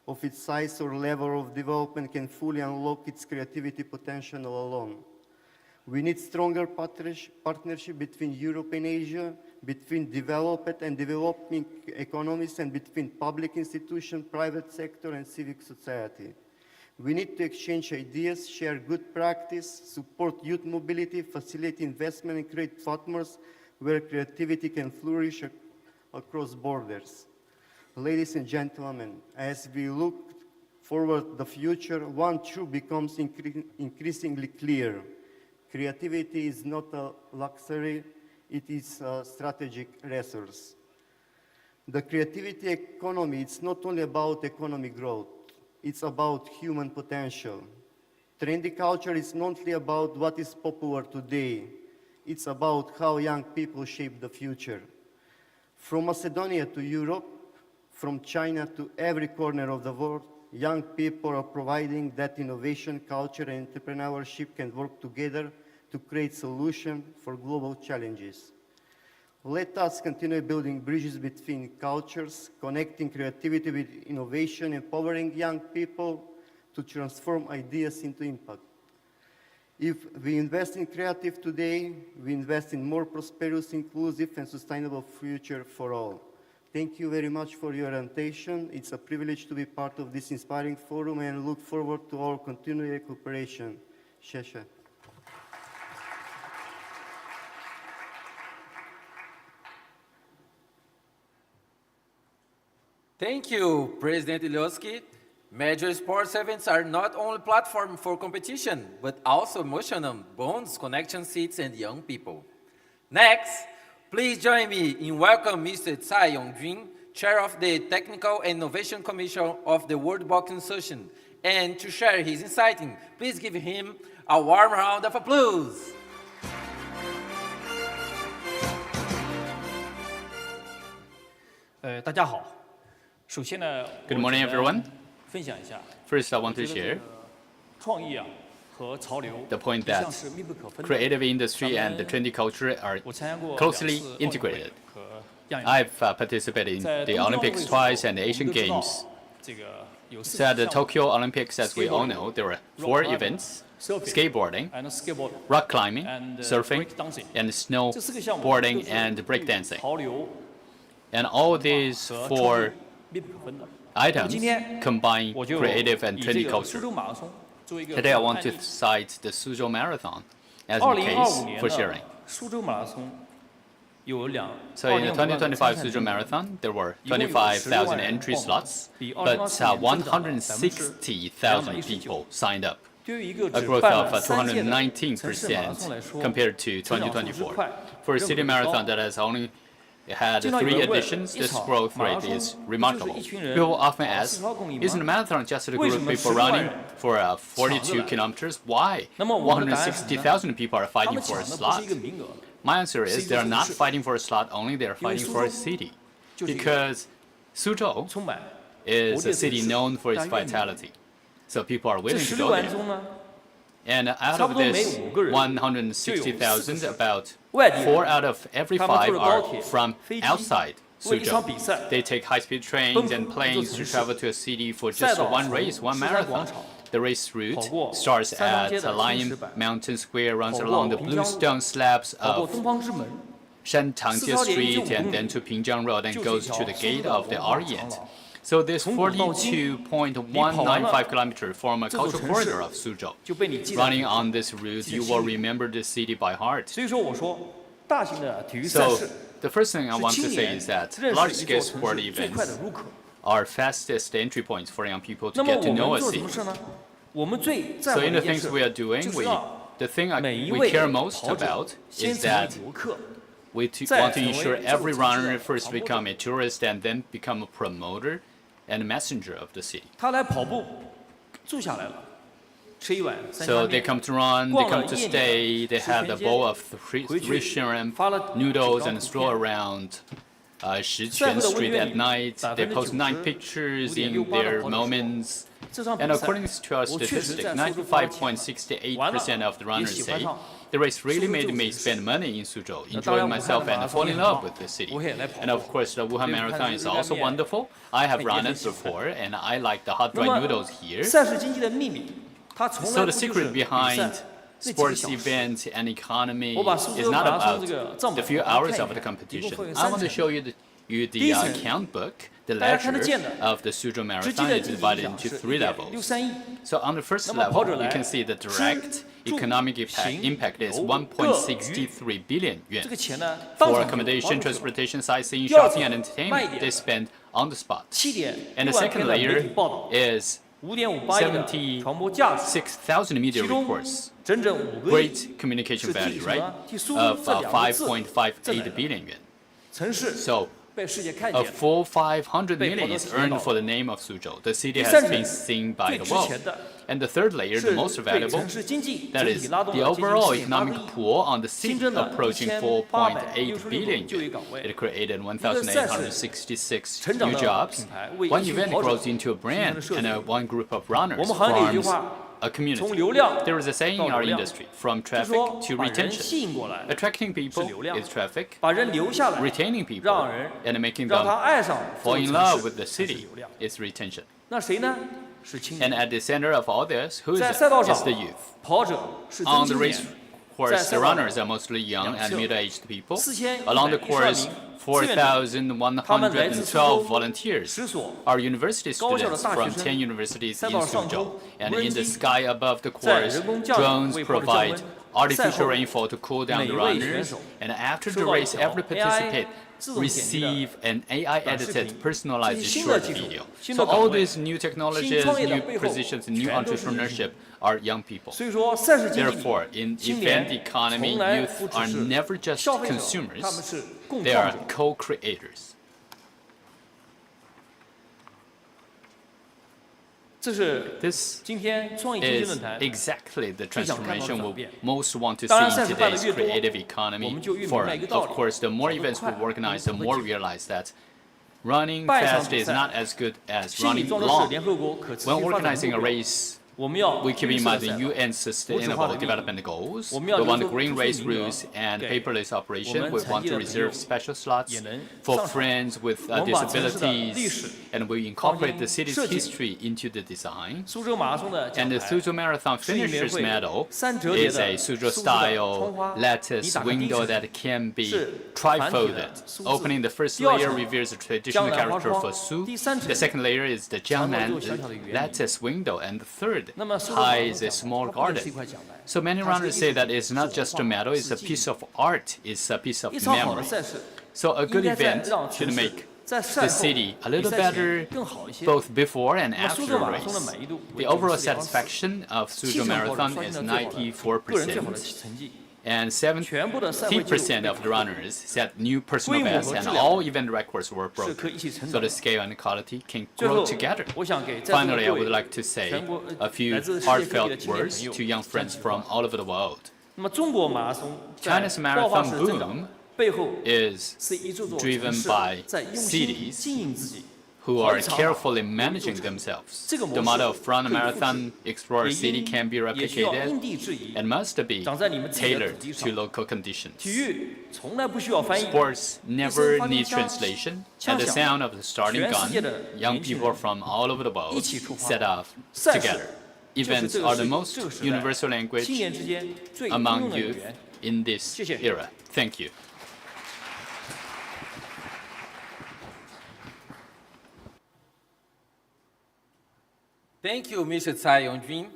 of its size or level of development, can fully unlock its creativity potential alone. We need stronger partnership between Europe and Asia, between developed and developing economies, and between public institutions, private sector, and civic society. We need to exchange ideas, share good practice, support youth mobility, facilitate investment, and create platforms where creativity can flourish across borders. Ladies and gentlemen, as we look forward to the future, one truth becomes increasingly clear. Creativity is not a luxury, it is a strategic resource. The creativity economy is not only about economic growth, it's about human potential. Trendy culture is not only about what is popular today, it's about how young people shape the future. From Macedonia to Europe, from China to every corner of the world, young people are providing that innovation, culture, and entrepreneurship can work together to create solutions for global challenges. Let us continue building bridges between cultures, connecting creativity with innovation, empowering young people to transform ideas into impact. If we invest in creative today, we invest in more prosperous, inclusive, and sustainable future for all. Thank you very much for your attention. It's a privilege to be part of this inspiring forum and look forward to our continued cooperation. Shesha. Thank you, President Ilioski. Major sports events are not only platform for competition, but also emotional bonds, connection seats, and young people. Next, please join me in welcoming Mr. Tsai Yongjun, Chair of the Technical and Innovation Commission of the World Boxing Association, and to share his insight. Please give him a warm round of applause. Good morning, everyone. First, I want to share the point that creative industry and the trendy culture are closely integrated. I've participated in the Olympics twice and the Asian Games. So at the Tokyo Olympics, as we all know, there were 4 events: skateboarding, rock climbing, surfing, and snowboarding and breakdancing. And all these 4 items combine creative and trendy culture. Today I want to cite the Suzhou Marathon as a case for sharing. So in the 2025 Suzhou Marathon, there were 25,000 entry slots, but 160,000 people signed up, a growth of 219% compared to 2024. For a city marathon that has only had 3 editions, this growth rate is remarkable. People often ask, isn't a marathon just a group of people running for 42 kilometers? Why 160,000 people are fighting for a slot? My answer is they are not fighting for a slot only, they are fighting for a city. Because Suzhou is a city known for its vitality. So people are willing to go there. And out of this 160,000, about 4 out of every 5 are from outside Suzhou. They take high-speed trains and planes to travel to a city for just one race, one marathon. The race route starts at Lion Mountain Square, runs along the bluestone slabs of Shantangjie Street, and then to Pingjiang Road, and goes to the Gate of the Orient. So this 42.195 kilometers form a cultural corridor of Suzhou. Running on this route, you will remember the city by heart. So the first thing I want to say is that large-scale sport events are fastest entry points for young people to get to know a city. So in the things we are doing, the thing we care most about is that we want to ensure every runner first become a tourist and then become a promoter and a messenger of the city. So they come to run, they come to stay, they have the bowl of 3 shrimp noodles and stroll around Shiquan Street at night. They post 9 pictures in their moments. And according to our statistics, 95.68% of the runners say, the race really made me spend money in Suzhou, enjoying myself and fall in love with the city. And of course, the Wuhan Marathon is also wonderful. I have run it before, and I like the hot dry noodles here. So the secret behind sports events and economy is not about the few hours of the competition. I want to show you the account book. The ledger of the Suzhou Marathon is divided into 3 levels. So on the first level, you can see the direct economic impact is 1.63 billion yuan. For accommodation, transportation, sightseeing, shopping, and entertainment, they spend on the spot. And the second layer is 76,000 media reports. Great communication value, right? Of 5.58 billion yuan. So a full 500 million is earned for the name of Suzhou. The city has been seen by the world. And the third layer, the most valuable, that is the overall economic pool on the city approaching 4.8 billion yuan. It created 1,866 new jobs. One event grows into a brand, and one group of runners forms a community. There is a saying in our industry, from traffic to retention. Attracting people is traffic, retaining people and making them fall in love with the city is retention. And at the center of all this, who is it? It's the youth. On the race course, the runners are mostly young and middle-aged people. Along the course, 4,112 volunteers are university students from 10 universities in Suzhou. And in the sky above the course, drones provide artificial rainfall to cool down the runners. And after the race, every participant receive an AI-edited, personalized short video. So all these new technologies, new positions, new entrepreneurship are young people. Therefore, in event economy, youth are never just consumers, they are co-creators. This is exactly the transformation we most want to see in today's creative economy forum. Of course, the more events we organize, the more we realize that running fast is not as good as running long. When organizing a race we keep in mind the UN Sustainable Development Goals. We want green race rules and paperless operation. We want to reserve special slots for friends with disabilities, and we incorporate the city's history into the design. And the Suzhou Marathon finishers medal is a Suzhou-style lattice window that can be trifolded. Opening the first layer reveals the traditional character for Su. The second layer is the Jiangnan lattice window, and the third hides a small garden. So many runners say that it's not just a medal, it's a piece of art, it's a piece of memory. So a good event should make the city a little better both before and after the race. The overall satisfaction of Suzhou Marathon is 94%. And 70% of the runners set new personal bests, and all event records were broken. So the scale and quality can grow together. Finally, I would like to say a few heartfelt words to young friends from all over the world. China's marathon boom is driven by cities who are carefully managing themselves. The model of front marathon explorer city can be replicated and must be tailored to local conditions. Sports never need translation. At the sound of the starting gun, young people from all over the world set off together. Events are the most universal language among youth in this era. Thank you. Thank you, Mr. Tsai Yongjun.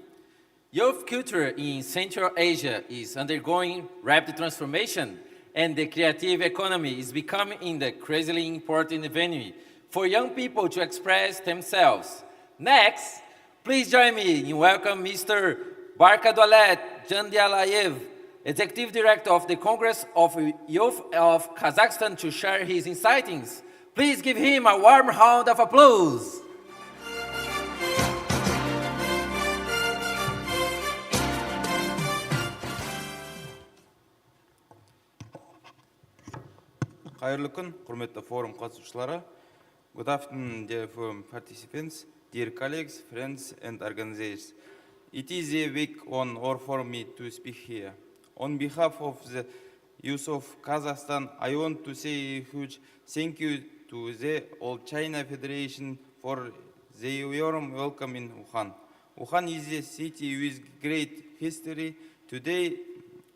Youth culture in Central Asia is undergoing rapid transformation, and the creative economy is becoming the crazily important venue for young people to express themselves. Next, please join me in welcoming Mr. Barkadoulet Jandialayev, Executive Director of the Congress of Youth of Kazakhstan, to share his insights. Please give him a warm round of applause. Қайырлы күн, құрметті форум қатысушылары. Good afternoon, dear forum participants, dear colleagues, friends and organizers. It is a big honor for me to speak here. On behalf of the youth of Kazakhstan, I want to say a huge thank you to the All China Federation for the warm welcome in Wuhan. Wuhan is a city with great history. Today,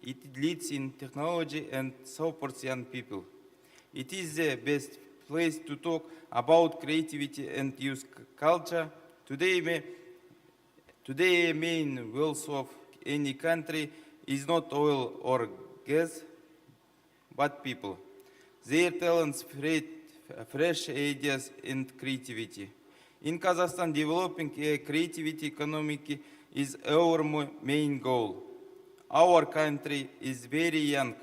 it leads in technology and supports young people. It is the best place to talk about creativity and youth culture. Today, main wealth of any country is not oil or gas, but people. Their talents, fresh ideas and creativity. In Kazakhstan, developing a creativity economy is our main goal. Our country is very young.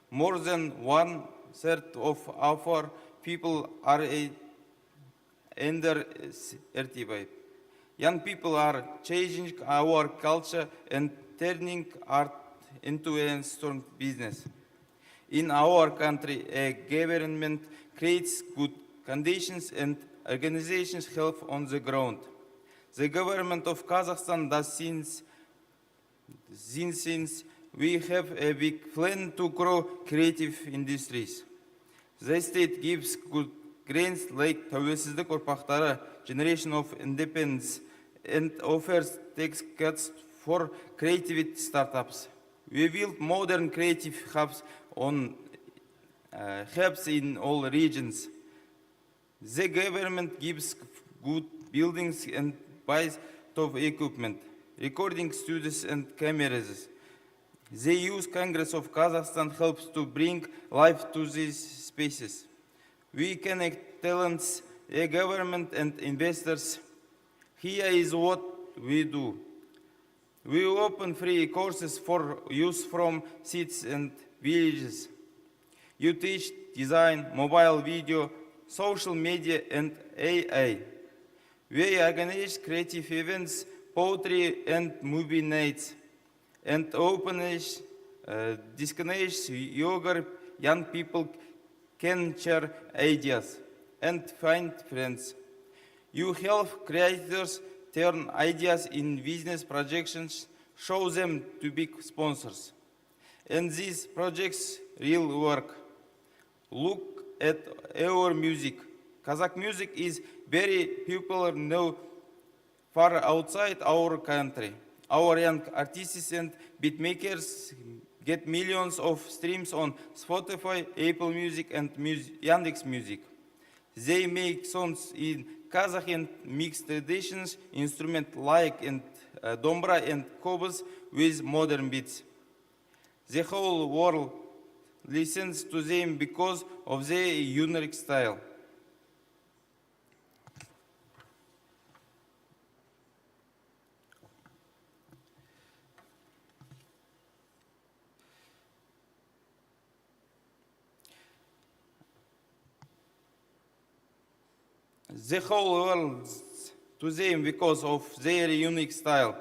More than 1/3 of our people are under 35. Young people are changing our culture and turning art into a strong business. In our country, a government creates good conditions and organizations help on the ground. The government of Kazakhstan does since we have a big plan to grow creative industries. The state gives good grants like Tawelsizlik Urpaqtari, Generation of Independence, and offers tax cuts for creative startups. We build modern creative hubs in all regions. The government gives good buildings and buys top equipment, recording studios and cameras. The Youth Congress of Kazakhstan helps to bring life to these spaces. We connect talents, a government and investors. Here is what we do. We open free courses for youth from cities and villages. You teach design, mobile video, social media and AI. We organize creative events, poetry and movie nights, and open disconnects yoga. Young people can share ideas and find friends. You help creators turn ideas in business projections, show them to big sponsors. And these projects real work. Look at our music. Kazakh music is very popular now far outside our country. Our young artists and beatmakers get millions of streams on Spotify, Apple Music, and Yandex Music. They make songs in Kazakh and mixed traditions, instruments like dombra and kobuz with modern beats. The whole world listens to them because of their unique style. The whole world to them because of their unique style.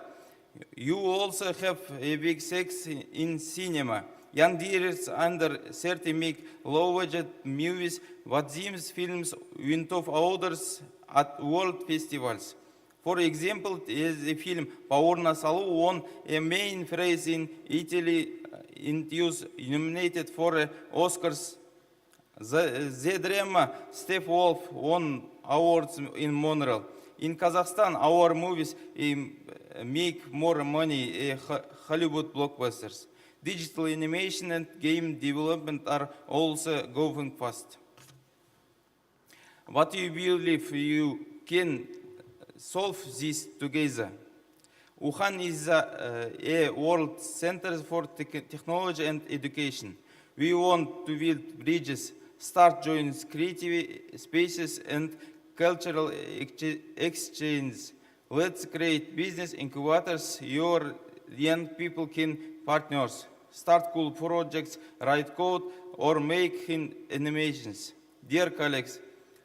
You also have a big sex in cinema. Young directors under 30 make low-budget movies, but these films win top awards at world festivals. For example, the film Paurna Salu won a main prize in Italy and was nominated for Oscars. The drama Step Wolf won awards in Montreal. In Kazakhstan, our movies make more money Hollywood blockbusters. Digital animation and game development are also going fast. What do you believe you can solve this together? Wuhan is a world center for technology and education. We want to build bridges, start joint creative spaces and cultural exchange. Let's create business incubators. Your young people can partners, start cool projects, write code, or make animations. Dear colleagues,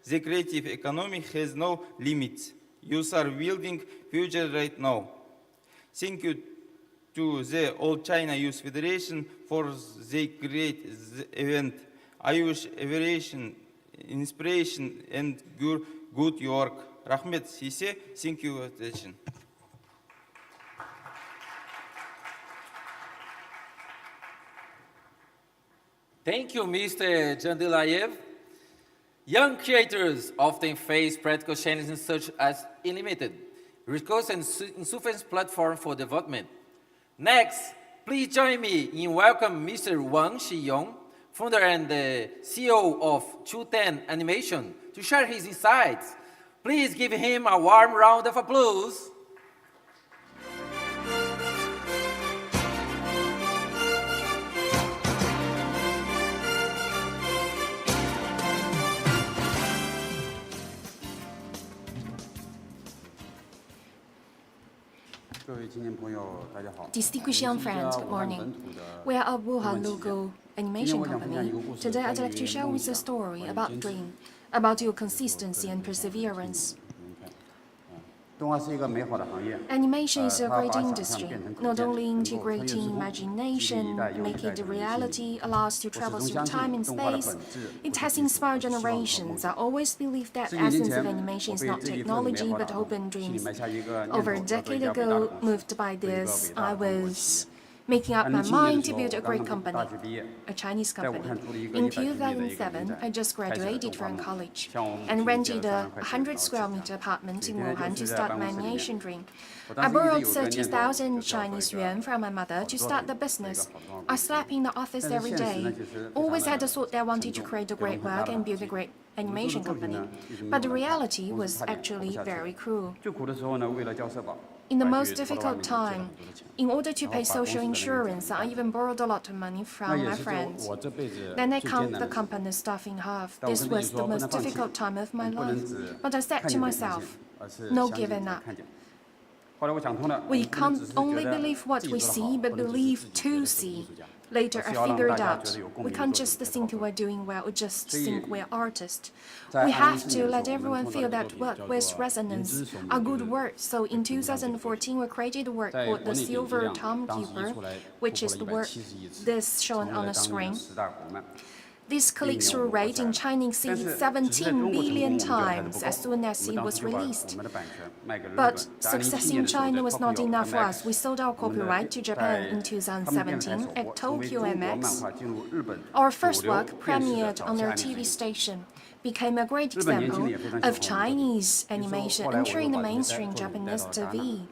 the creative economy has no limits. You are building future right now. Thank you to the All China Youth Federation for the great event. I wish everyone inspiration and good work. Rahmet Sise, thank you for attention. Thank you, Mr. Jandilayev. Young creators often face practical challenges such as unlimited resource and insufficient platform for development. Next, please join me in welcoming Mr. Wang Xiyong, founder and CEO of 210 Animation, to share his insights. Please give him a warm round of applause. Distinguished young friends, good morning. We are a Wuhan local animation company. Today I'd like to share with you a story about dream, about your consistency and perseverance. Animation is a great industry, not only integrating imagination, make it a reality, allows to travel through time and space. It has inspired generations. I always believe that the essence of animation is not technology, but open dreams. Over a decade ago, moved by this, I was making up my mind to build a great company, a Chinese company. In 2007, I just graduated from college and rented a 100-square-meter apartment in Wuhan to start my animation dream. I borrowed 30,000 Chinese yuan from my mother to start the business. I slept in the office every day, always had the thought that I wanted to create a great work and build a great animation company. But the reality was actually very cruel. In the most difficult time, in order to pay social insurance, I even borrowed a lot of money from my friends. Then I cut the company staff in half. This was the most difficult time of my life. But I said to myself, no giving up. We can't only believe what we see, but believe to see. Later, I figured out we can't just think we're doing well or just think we're artists. We have to let everyone feel that work with resonance are good words. So in 2014, we created a work called the Silver Timekeeper, which is the work this shown on the screen. This click-through rate in China exceeded 17 billion times as soon as it was released. But success in China was not enough for us. We sold our copyright to Japan in 2017 at Tokyo MX. Our first work, premiered on their TV station, became a great example of Chinese animation entering the mainstream Japanese TV.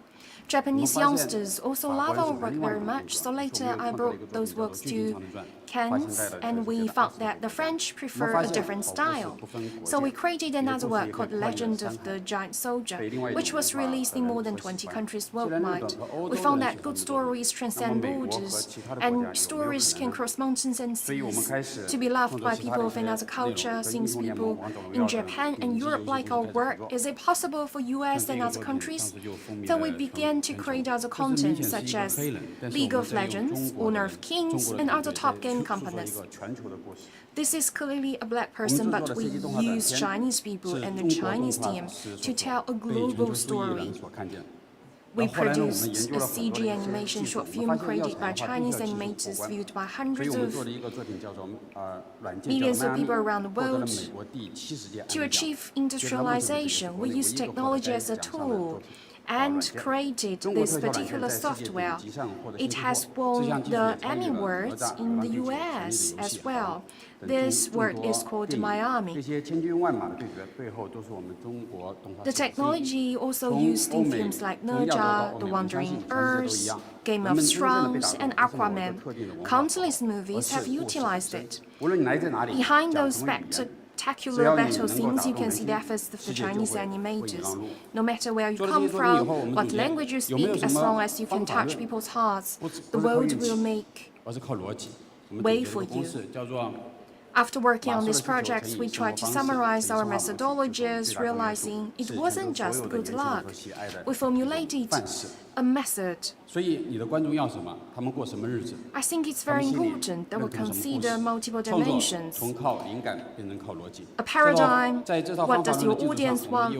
Japanese youngsters also love our work very much, so later I brought those works to Cannes, and we found that the French prefer a different style. So we created another work called Legend of the Giant Soldier, which was released in more than 20 countries worldwide. We found that good stories transcend borders, and stories can cross mountains and seas. To be loved by people of another culture, since people in Japan and Europe like our work, is it possible for US and other countries? So we began to create other content such as League of Legends, Honor of Kings, and other top game companies. This is clearly a black person, but we use Chinese people and the Chinese team to tell a global story. We produced a CG animation short film created by Chinese animators, viewed by hundreds of millions of people around the world. To achieve industrialization, we use technology as a tool and created this particular software. It has won the Emmy Awards in the US as well. This word is called Miami. The technology also used in films like Naja, The Wandering Earth, Game of Thrones, and Aquaman. Countless movies have utilized it. Behind those spectacular battle scenes, you can see the efforts of the Chinese animators. No matter where you come from, what language you speak, as long as you can touch people's hearts, the world will make way for you. After working on these projects, we tried to summarize our methodologies, realizing it wasn't just good luck. We formulated a method. I think it's very important that we consider multiple dimensions. A paradigm, what does your audience want,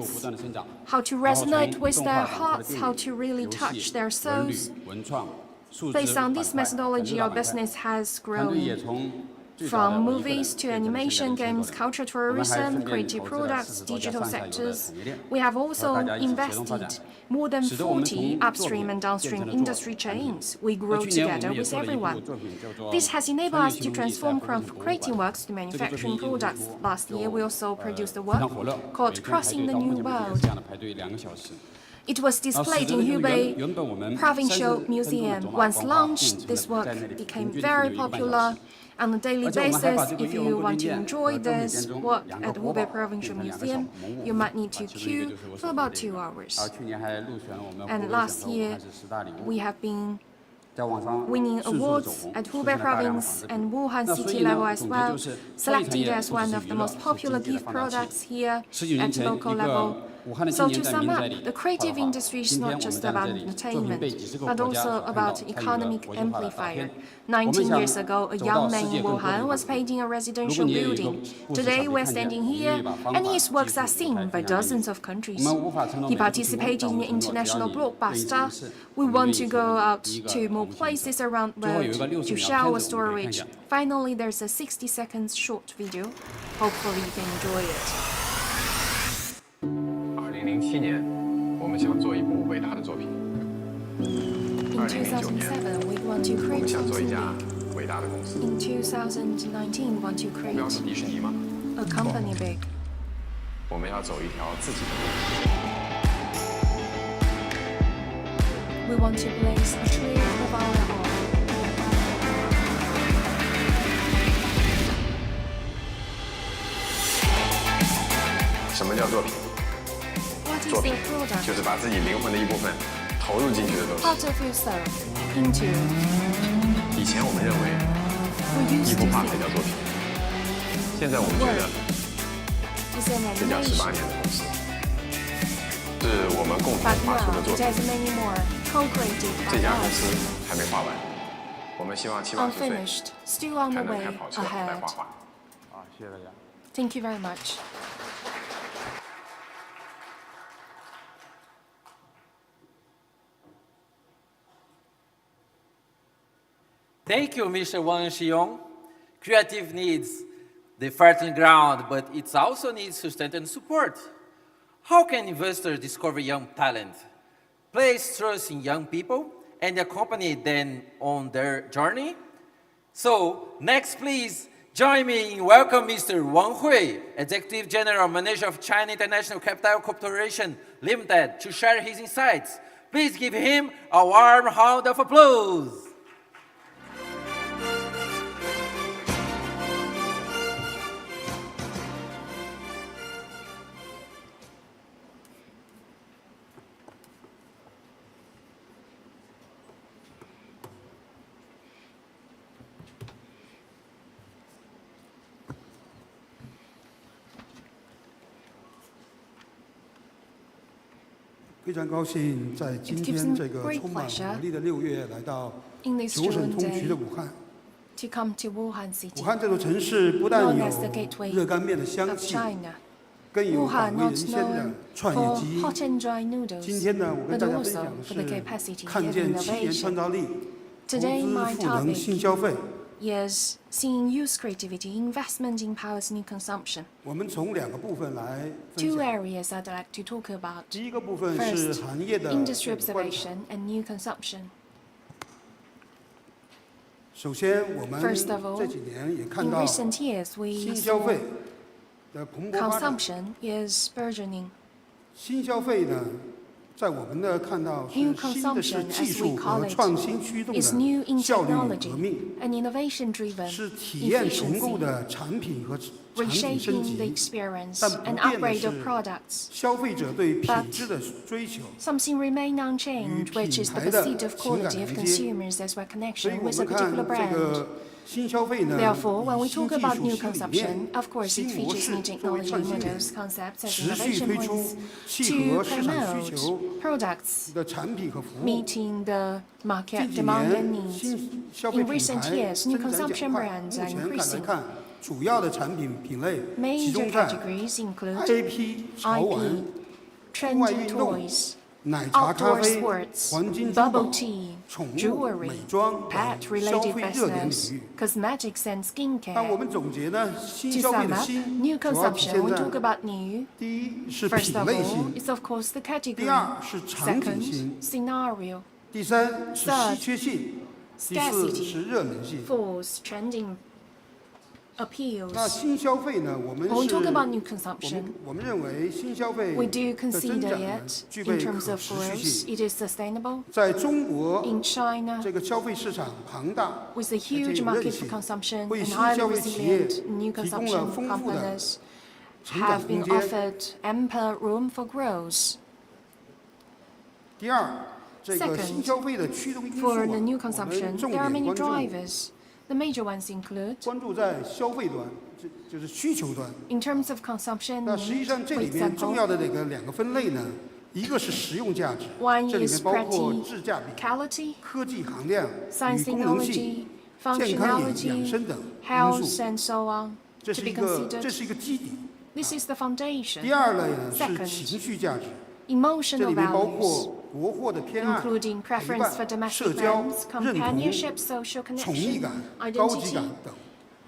how to resonate with their hearts, how to really touch their souls. Based on this methodology, our business has grown. From movies to animation, games, culture tourism, creative products, digital sectors. We have also invested more than 40 upstream and downstream industry chains. We grow together with everyone. This has enabled us to transform creating works to manufacturing products. Last year, we also produced a work called Crossing the New World. It was displayed in Hubei Provincial Museum. Once launched, this work became very popular. On a daily basis, if you want to enjoy this work at Hubei Provincial Museum, you might need to queue for about 2 hours. And last year, we have been winning awards at Hubei Province and Wuhan city level as well, selected as one of the most popular gift products here at local level. So to sum up, the creative industry is not just about entertainment, but also about economic amplifier. 19 years ago, a young man in Wuhan was painting a residential building. Today, we're standing here, and his works are seen by dozens of countries. He participated in an international blockbuster. We want to go out to more places around the world to share our story. Finally, there's a 60-second short video. Hopefully, you can enjoy it. 2007年，我们想做一部伟大的作品。2009年，我们想做一家伟大的公司。In 2019, we want to 我们要做迪士尼吗？ create a company big. 我们要走一条自己的路。 We want to blaze a trail of our own. 什么叫作品？ What is 作 the 品 product? 就是把自己灵魂的一部分投入进去的东西。 Part of yourself into. 以前我们认为 We 一 used 幅 to 画才 think 叫作品，现在我们觉得 it's an 这叫18 animation. 年的公司，是我们共同 But 画出的 now 作 it 品。 has many more co-created 这 by 家公司 us. 还没画完，我们希望70、80岁 Unfinished, still on 才 the 能 way 开跑车来 ahead. 画画。 谢谢大家。 Thank you very much. Thank you, Mr. Wang Xiong. Creative needs the fertile ground, but it also needs sustained support. How can investors discover young talent, place trust in young people, and accompany them on their journey? So, next please, join me in welcoming Mr. Wang Hui, Executive General Manager of China International Capital Corporation Limited, to share his insights. Please give him a warm round of applause.非常高兴在今天这个充满活力的6月来到九省通衢的武汉。 to come to Wuhan city, 武汉这座城市不但 known 有 as the gateway 热干面的香 of 气， China. 更有 Wuhan 广为人 not 先的 known 创业 for 基因。 hot and dry noodles, 今天呢，我跟 but 大家分 also 享 for the 的是 capacity 看 of 见青年创 innovation. 造力、投 Today, 资 my 赋能 topic 新消费。 is seeing youth creativity, investment empowers new consumption. 我们从2个部分来分 Two 享。 areas I'd like to talk about. 第一个部分是 First, 行业的 industry 这个观察。 observation and new consumption. 首先，我们 First of all, 这几年也看 In 到 recent years, we 新消 saw 费的蓬勃发展。 consumption is burgeoning. 新消费呢，在我们的看到是 New 新的是 consumption, 技 as we 术 call 和 it, 创新驱动 is new in 的效率 technology 革命， and innovation-driven 是体验重构 efficiency, 的产品和产品升 reshaping the 级。 experience 但 and 不变的 upgrade 是 of products. 消费者对品质的追求。 Something remain unchanged, which is the 与品牌的 pursuit of quality of 情感连接。 consumers as well 所以 connection 我 with a 们看 particular 这 brand. 个新消费呢， Therefore, when we 以新 talk 技 about 术、 new 新理 consumption, 念、 of course, 新 it 模 features 式 new 作为 technology 创新点， models, concepts as 持续 innovation 推出 points 契 to 合市场需 promote 求 products 的产品和服务。 meeting the 近 market 几 demand 年， and needs. 新消费 In 品 recent 牌 years, new 增长 consumption 减快。 brands 目 are 前看来 increasing. 看，主要的产品品类集 Major 中在 categories include IP 潮玩、 IP, 户外 trendy 运动、 toys, 奶茶、咖 outdoor 啡、 sports, 黄金珠宝 bubble、tea, 宠物、 jewelry, 美妆等消 pet-related 费热点 business, 领域。 cosmetics and 当我 skincare. 们总结呢，新 To 消费 sum 的 up, 新 new 主要体 consumption, 现 we 在 talk about new. 第一是 First 品 of 类 all, 型， it's of course the 第 category. 二是产品 Second, 型， scenario. 第三是 Third, 稀缺性，第四 scarcity. 是热门性。 Fourth, trending 那 appeals. 新消费呢，我们 When we 是 talk about new 我 consumption, 们我们认为新消费 we do 的增 consider 长呢 it 具 in 备 terms 可 of 持续 growth. 性。 It is sustainable. 在中国 In China, 这个消费市场庞大， with a 而且 huge 有 market 韧 for 性， consumption 为 and 新 highly 消费企业 resilient new 提供了 consumption 丰富的 companies 成长 have 空 been 间。 offered ample room for growth. 第二，这个 Second, 新消费的驱动因素啊， For the new 我 consumption, 们重 there are 点 many 关注 drivers. The major ones include, 关注在消费端，就是需求端。 in terms of consumption 那实际 need, 上这 for 里面重 example, 要的2个分类呢，一个是实用价值， one 这里 is 面包括质价比、 practicality, 科技含量 science 与功能性、 technology, 健康养 functionality, 生等因 health 素。 and so on 这 to 是 be 一个 considered. 基底。 This is the foundation. 第二类呢是 Second, 情绪价值，这 emotional 里面包 values, 括国货的偏爱、 including 陪 preference for 伴、 domestic 社交、 brands, 认同、 companionship, social 宠溺 connection, 感、高级 identity, 感等。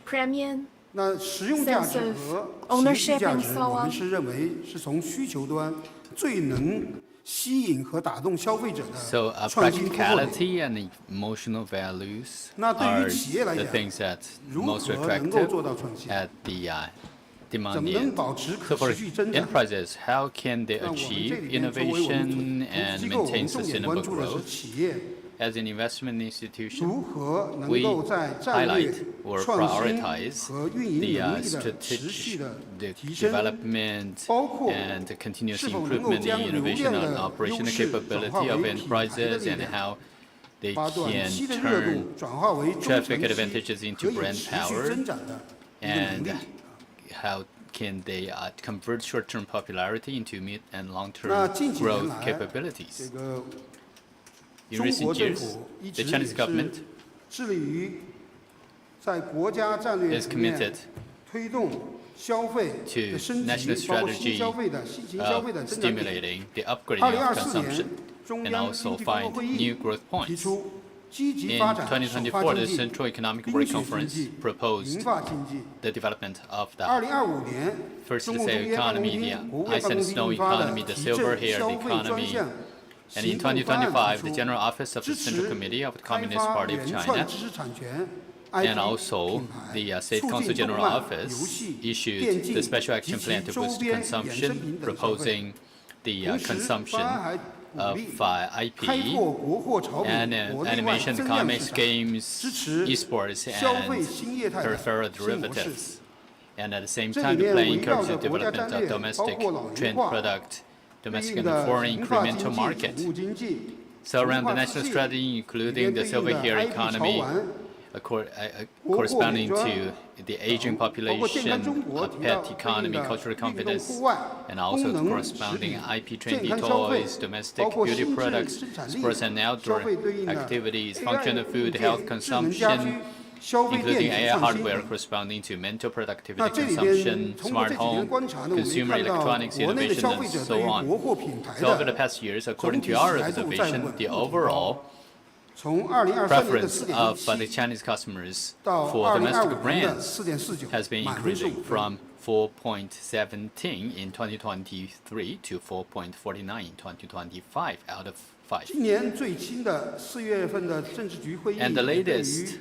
premium, 那实用价值 sense 和 of 情绪 ownership 价 and 值， so 我 on. 们是认为是从需求端最能吸引和打动消费者 So 的创新突破点。 practicality and emotional values 那对 are 于企业来 the 讲， things that 如 most 何能够 attractive 做到创新？ at the 怎 demand 么能 end. 保持 So 可 for 持续增长？ enterprises, how can they 那我们这 achieve 里面作为我们 innovation 投资 and 机构，我 maintain 们重点关 sustainable 注的是 growth? 企业 As an investment institution, 如何能 we 够在战略 highlight、or 创新 prioritize 和运营 the 能力的持续 strategic 的 the 提升， development 包括 and the continuous 是否能够 improvement 将 in 流 innovation 量 and 的优 operational 势转 capability 化 of 为品牌的 enterprises 力 and 量， how they 把短 can 期的热度 turn 转化为中 traffic 长期 advantages 可 into 以 brand 持续 power 增长的一个能 and 力。 how can they convert short-term popularity into mid and 那 long-term 近几年 growth 来，这 capabilities? 个 In 中 recent 国政 years, 府一 the 直也 Chinese 是 government 致力于在国家战略 is 层面 committed 推动消费 to 的升 national 级，包括新 strategy 消费的新型消费 of 的增长点。 stimulating the upgrading of 2024 consumption 年，中 and 央 also 经济工作 find 会 new 议 growth 提 points. 出 In 2024, the Central Economic Work Conference proposed the development of the first the sail economy, the ice and snow economy, the silver-haired economy. And in 2025, the General Office of the Central Committee of the Communist Party of China and also the State Council General Office issued the Special Action Plan to boost consumption, proposing the consumption of IP and animation, comics, games, esports, and peripheral derivatives. And at the same time, the plan encourages the development of domestic trend product, domestic and foreign incremental market. So around the national strategy, including the silver-hair economy, corresponding to the aging population, pet economy, cultural confidence, and also the corresponding IP trendy toys, domestic beauty products, sports and outdoor activities, functional food, health consumption, including AI hardware corresponding to mental productivity consumption, smart home, consumer electronics innovation, and so on. So over the past years, according to our observation, the overall preference of the Chinese customers for domestic brands has been increasing from 4.17 in 2023 to 4.49 in 2025 out of 5. And the latest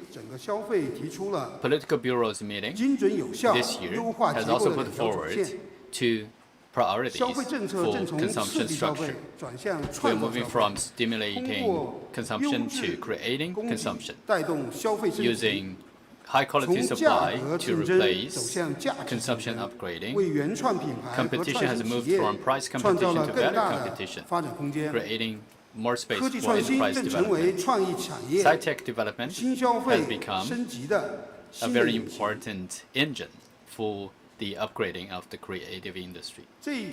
Political Bureau's meeting this year has also put forward two priorities for consumption structure. We're moving from stimulating consumption to creating consumption, using high-quality supply to replace consumption upgrading. Competition has moved from price competition to value competition, creating more space for enterprise development. Sci-tech development has become a very important engine for the upgrading of the creative industry. And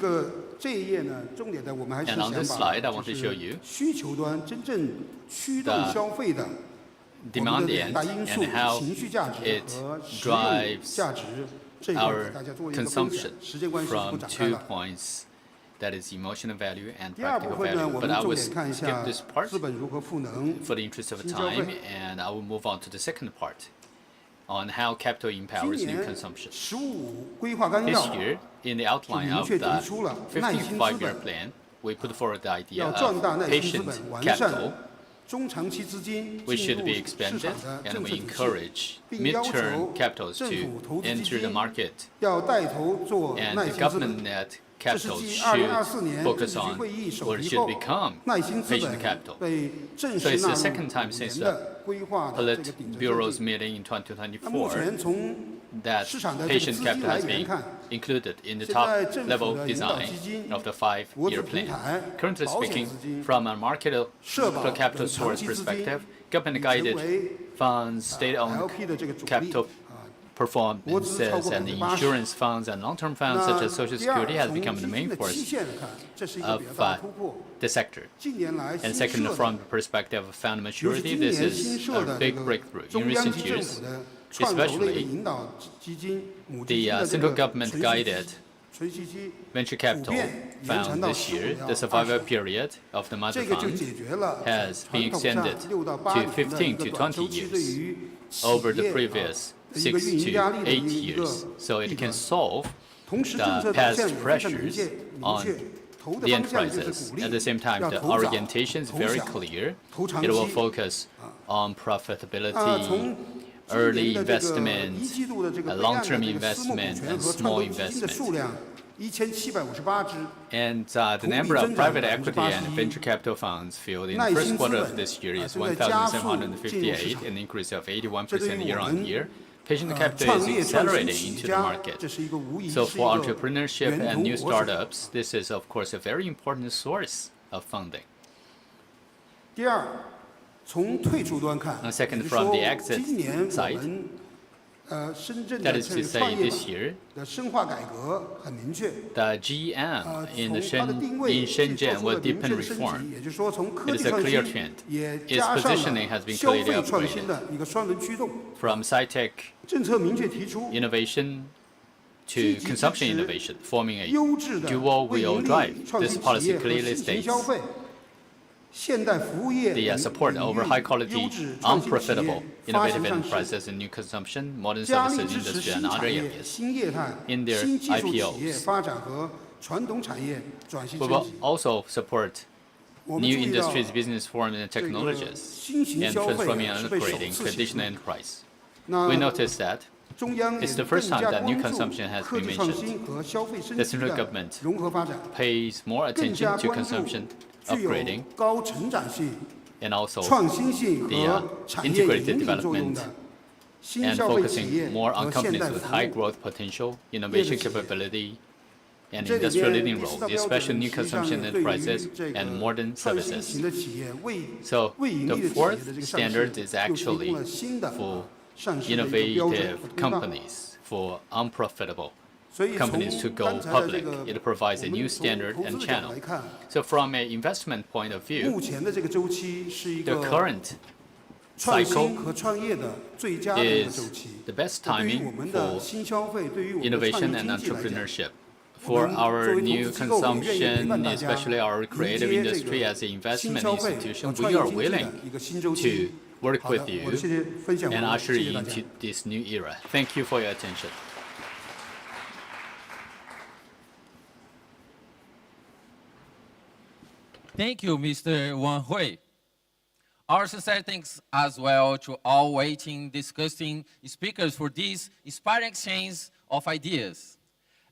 on this slide, I want to show you the demand end and how it drives our consumption from 2 points, that is emotional value and practical value. But I will skip this part for the interest of time, and I will move on to the second part on how capital empowers new consumption. This year, in the outline of the 15th five-year plan, we put forward the idea of patient capital, which should be expanded, and we encourage mid-term capitals to enter the market, and the government-led capital should focus on or should become patient capital. So it's the second time since the Politburo's meeting in 2024 that patient capital has been included in the top-level design of the five-year plan. Currently speaking, from a market capital source perspective, government-guided funds, state-owned capital performances, and insurance funds and long-term funds such as Social Security has become the main force of the sector. And second, from the perspective of fund maturity, this is a big breakthrough. In recent years, especially the central government-guided venture capital fund this year, the survival period of the mother fund has been extended to 15 to 20 years over the previous 6 to 8 years, so it can solve the past pressures on the enterprises. At the same time, the orientation is very clear. It will focus on profitability, early investment, long-term investment, and small investment. And the number of private equity and venture capital funds filled in the first quarter of this year is 1,758, an increase of 81% year-on-year. Patient capital is accelerating into the market. So for entrepreneurship and new startups, this is, of course, a very important source of funding. And second, from the exit side, that is to say, this year, the GM in Shenzhen will deepen reform. It is a clear trend. Its positioning has been clearly upgraded from sci-tech innovation to consumption innovation, forming a dual-wheel drive. This policy clearly states the support over high-quality, unprofitable, innovative enterprises in new consumption, modern services industry, and other areas in their IPOs. We will also support new industries, business forms, and technologies in transforming and upgrading traditional enterprise. We noticed that it's the first time that new consumption has been mentioned. The central government pays more attention to consumption upgrading and also the integrated development and focusing more on companies with high growth potential, innovation capability, and industrial leading role, especially new consumption enterprises and modern services. So the fourth standard is actually for innovative companies, for unprofitable companies to go public. It provides a new standard and channel. So from an investment point of view, the current cycle is the best timing for innovation and entrepreneurship. For our new consumption, especially our creative industry as an investment institution, we are willing to work with you and usher you into this new era. Thank you for your attention. Thank you, Mr. Wang Hui. Our sincere thanks as well to all waiting, discussing speakers for this inspiring exchange of ideas.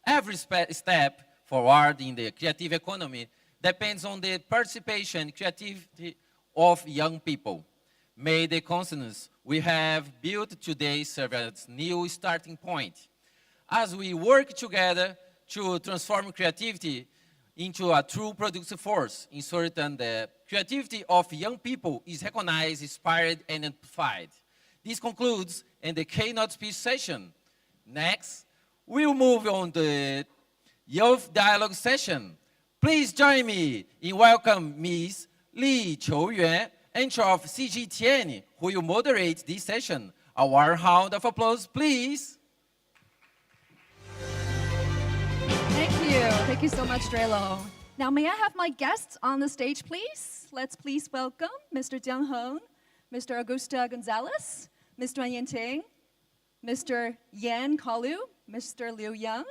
Every step forward in the creative economy depends on the participation and creativity of young people. May the consensus we have built today serve as a new starting point as we work together to transform creativity into a true productive force, ensuring the creativity of young people is recognized, inspired, and amplified. This concludes in the keynote speech session. Next, we'll move on to the Youth Dialogue session. Please join me in welcoming Ms. Li Qiuyuan, entry of CGTN, who will moderate this session. A warm round of applause, please. Thank you so much, Drelo. Now, may I have my guests on the stage, please? Let's please welcome Mr. Jiang Hong, Mr. Augusto Gonzalez, Ms. Duan Yanting, Mr. Yan Kalu, Mr. Liu Yang,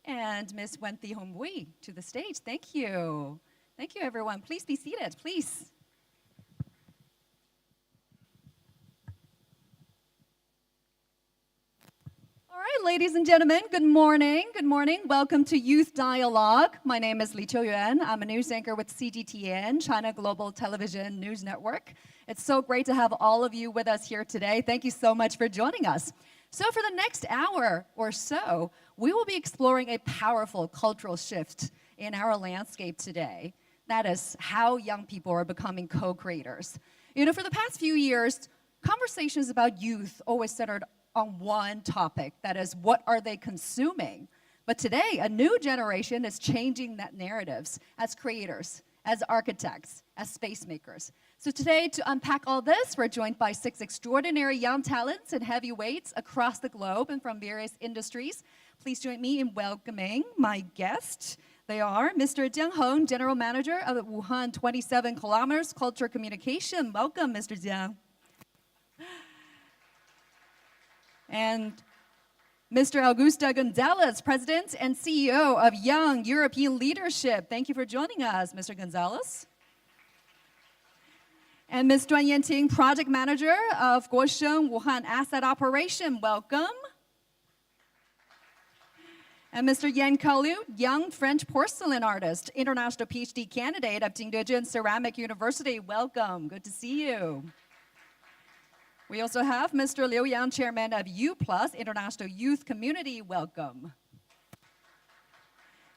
and Ms. Wenthi Hongbui to the stage. Thank you. Thank you, everyone. Please be seated, please. All right, ladies and gentlemen, good morning. Good morning. Welcome to Youth Dialogue. My name is Li Qiuyuan. I'm a news anchor with CGTN, China Global Television News Network. It's so great to have all of you with us here today. Thank you so much for joining us. So for the next hour or so, we will be exploring a powerful cultural shift in our landscape today. That is how young people are becoming co-creators. You know, for the past few years, conversations about youth always centered on one topic, that is, what are they consuming? But today, a new generation is changing that narratives as creators, as architects, as space makers. So today, to unpack all this, we're joined by 6 extraordinary young talents and heavyweights across the globe and from various industries. Please join me in welcoming my guests. They are Mr. Jiang Hong, General Manager of the Wuhan 27 Kilometers Culture Communication. Welcome, Mr. Jiang. And Mr. Augusto Gonzalez, President and CEO of Young European Leadership. Thank you for joining us, Mr. Gonzalez. And Ms. Duan Yanting, Project Manager of Guosheng Wuhan Asset Operation. Welcome. And Mr. Yan Kalu, young French porcelain artist, international PhD candidate of Jingdezhen Ceramic University. Welcome. Good to see you. We also have Mr. Liu Yang, Chairman of U+ International Youth Community. Welcome.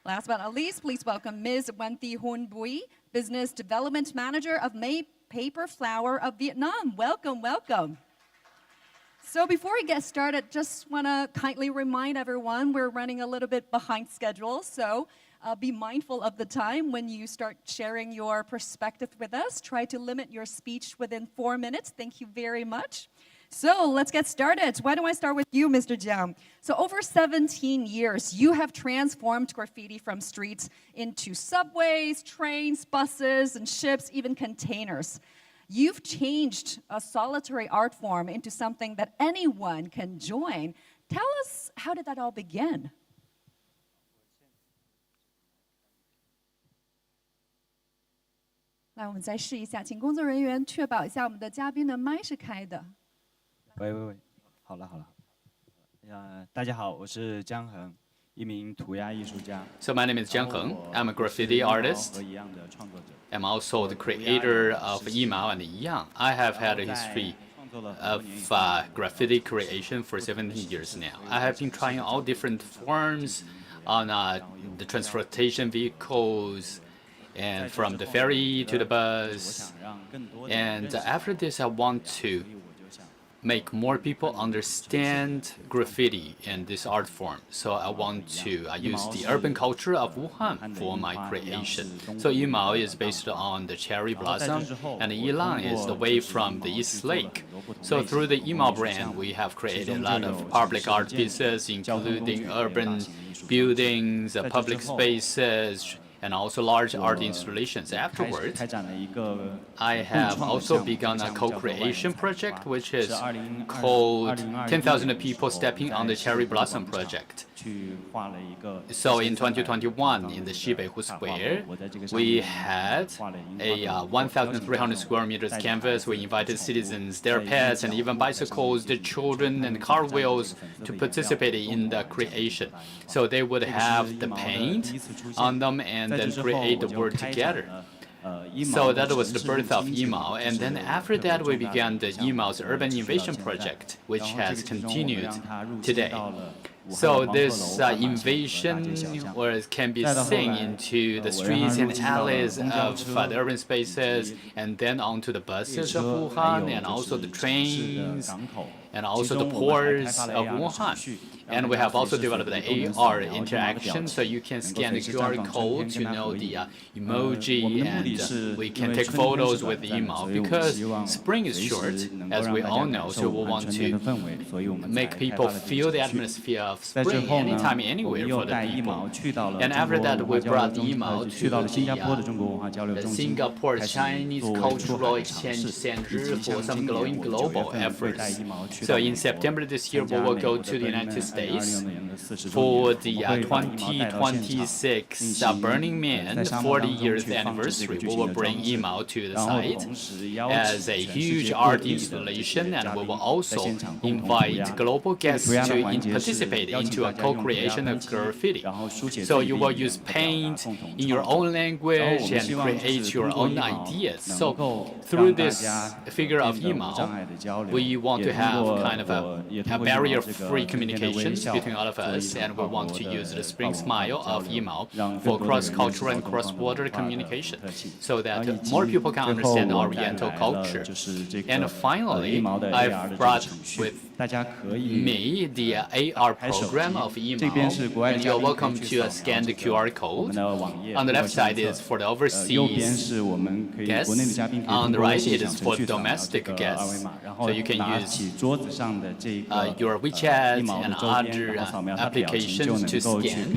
Last but not least, please welcome Ms. Wenthi Hongbui, Business Development Manager of May Paper Flower of Vietnam. Welcome, welcome. So before we get started, just want to kindly remind everyone we're running a little bit behind schedule, so be mindful of the time when you start sharing your perspective with us. Try to limit your speech within 4 minutes. Thank you very much. So let's get started. Why don't I start with you, Mr. Jiang? So over 17 years, you have transformed graffiti from streets into subways, trains, buses, and ships, even containers. You've changed a solitary art form into something that anyone can join. Tell us, how did that all begin? 来，我们再试一下，请工作人员确保一下我们的嘉宾的麦是开的。喂，好了，大家好，我是江恒，一名涂鸦艺术家。So my name is Jiang Heng. I'm a graffiti artist. I'm also the creator of Yimao and Yang. I have had a history of graffiti creation for 17 years now. I have been trying all different forms on the transportation vehicles, and from the ferry to the bus. And after this, I want to make more people understand graffiti and this art form. So I want to use the urban culture of Wuhan for my creation. So Yimao is based on the cherry blossom, and Yilang is the wave from the East Lake. So through the Yimao brand, we have created a lot of public art pieces, including urban buildings, public spaces, and also large art installations. Afterwards, I have also begun a co-creation project, which is called 10,000 People Stepping on the Cherry Blossom Project. So in 2021, in the Shibeihu Square, we had a 1,300 square meters canvas. We invited citizens, their pets, and even bicycles, the children, and car wheels to participate in the creation. So they would have the paint on them and then create the word together. So that was the birth of Yimao, and then after that we began the Yimao's Urban Invasion Project, which has continued today. So this invasion can be seen into the streets and alleys of the urban spaces, and then onto the buses of Wuhan, and also the trains, and also the ports of Wuhan. And we have also developed the AR interaction, so you can scan the QR code to know the emoji, and we can take photos with the Yimao. Because spring is short, as we all know, so we want to make people feel the atmosphere of spring anytime, anywhere for the people. And after that, we brought the Yimao to the Singapore Chinese Cultural Exchange Center for some global efforts. So in September this year, we will go to the United States for the 2026 Burning Man 40 years anniversary. We will bring Yimao to the site as a huge art installation, and we will also invite global guests to participate into a co-creation of graffiti. So you will use paint in your own language and create your own ideas. So through this figure of Yimao, we want to have kind of a barrier-free communication between all of us, and we want to use the spring smile of Yimao for cross-cultural and cross-border communication, so that more people can understand Oriental culture. And finally, I've brought with me the AR program of Yimao, and you're welcome to scan the QR code. On the left side is for the overseas guests, on the right it is for domestic guests. So you can use your WeChat and other applications to scan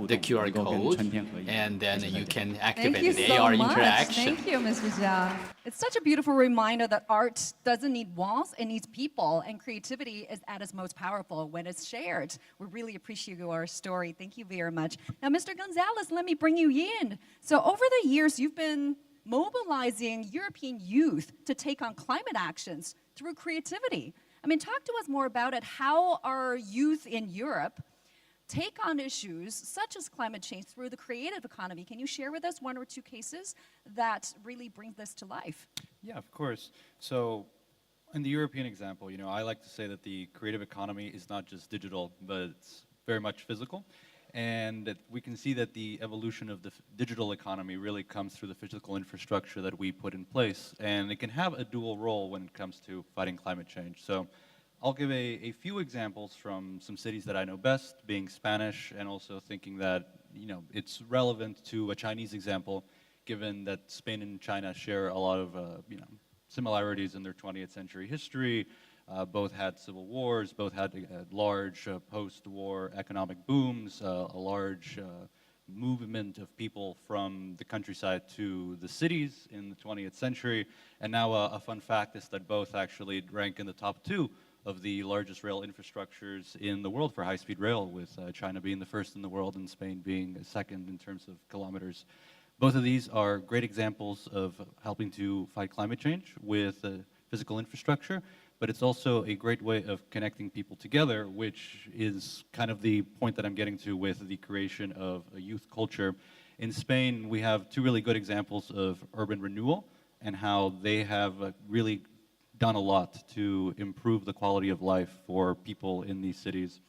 the QR code, and then you can activate the AR interaction. Thank you, Mr. Jia. It's such a beautiful reminder that art doesn't need walls, it needs people, and creativity is at its most powerful when it's shared. We really appreciate your story. Thank you very much. Now, Mr. Gonzalez, let me bring you in. So over the years, you've been mobilizing European youth to take on climate actions through creativity. I mean, talk to us more about it. How our youth in Europe take on issues such as climate change through the creative economy? Can you share with us one or two cases that really bring this to life? Yeah, of course. So in the European example, I like to say that the creative economy is not just digital, but it's very much physical. And that we can see that the evolution of the digital economy really comes through the physical infrastructure that we put in place. And it can have a dual role when it comes to fighting climate change. So I'll give a few examples from some cities that I know best, being Spanish, and also thinking that it's relevant to a Chinese example, given that Spain and China share a lot of similarities in their 20th century history. Both had civil wars, both had large post-war economic booms, a large movement of people from the countryside to the cities in the 20th century. And now a fun fact is that both actually rank in the top 2 of the largest rail infrastructures in the world for high-speed rail, with China being the first in the world and Spain being second in terms of kilometers. Both of these are great examples of helping to fight climate change with physical infrastructure, but it's also a great way of connecting people together, which is kind of the point that I'm getting to with the creation of a youth culture. In Spain, we have 2 really good examples of urban renewal and how they have really done a lot to improve the quality of life for people in these cities.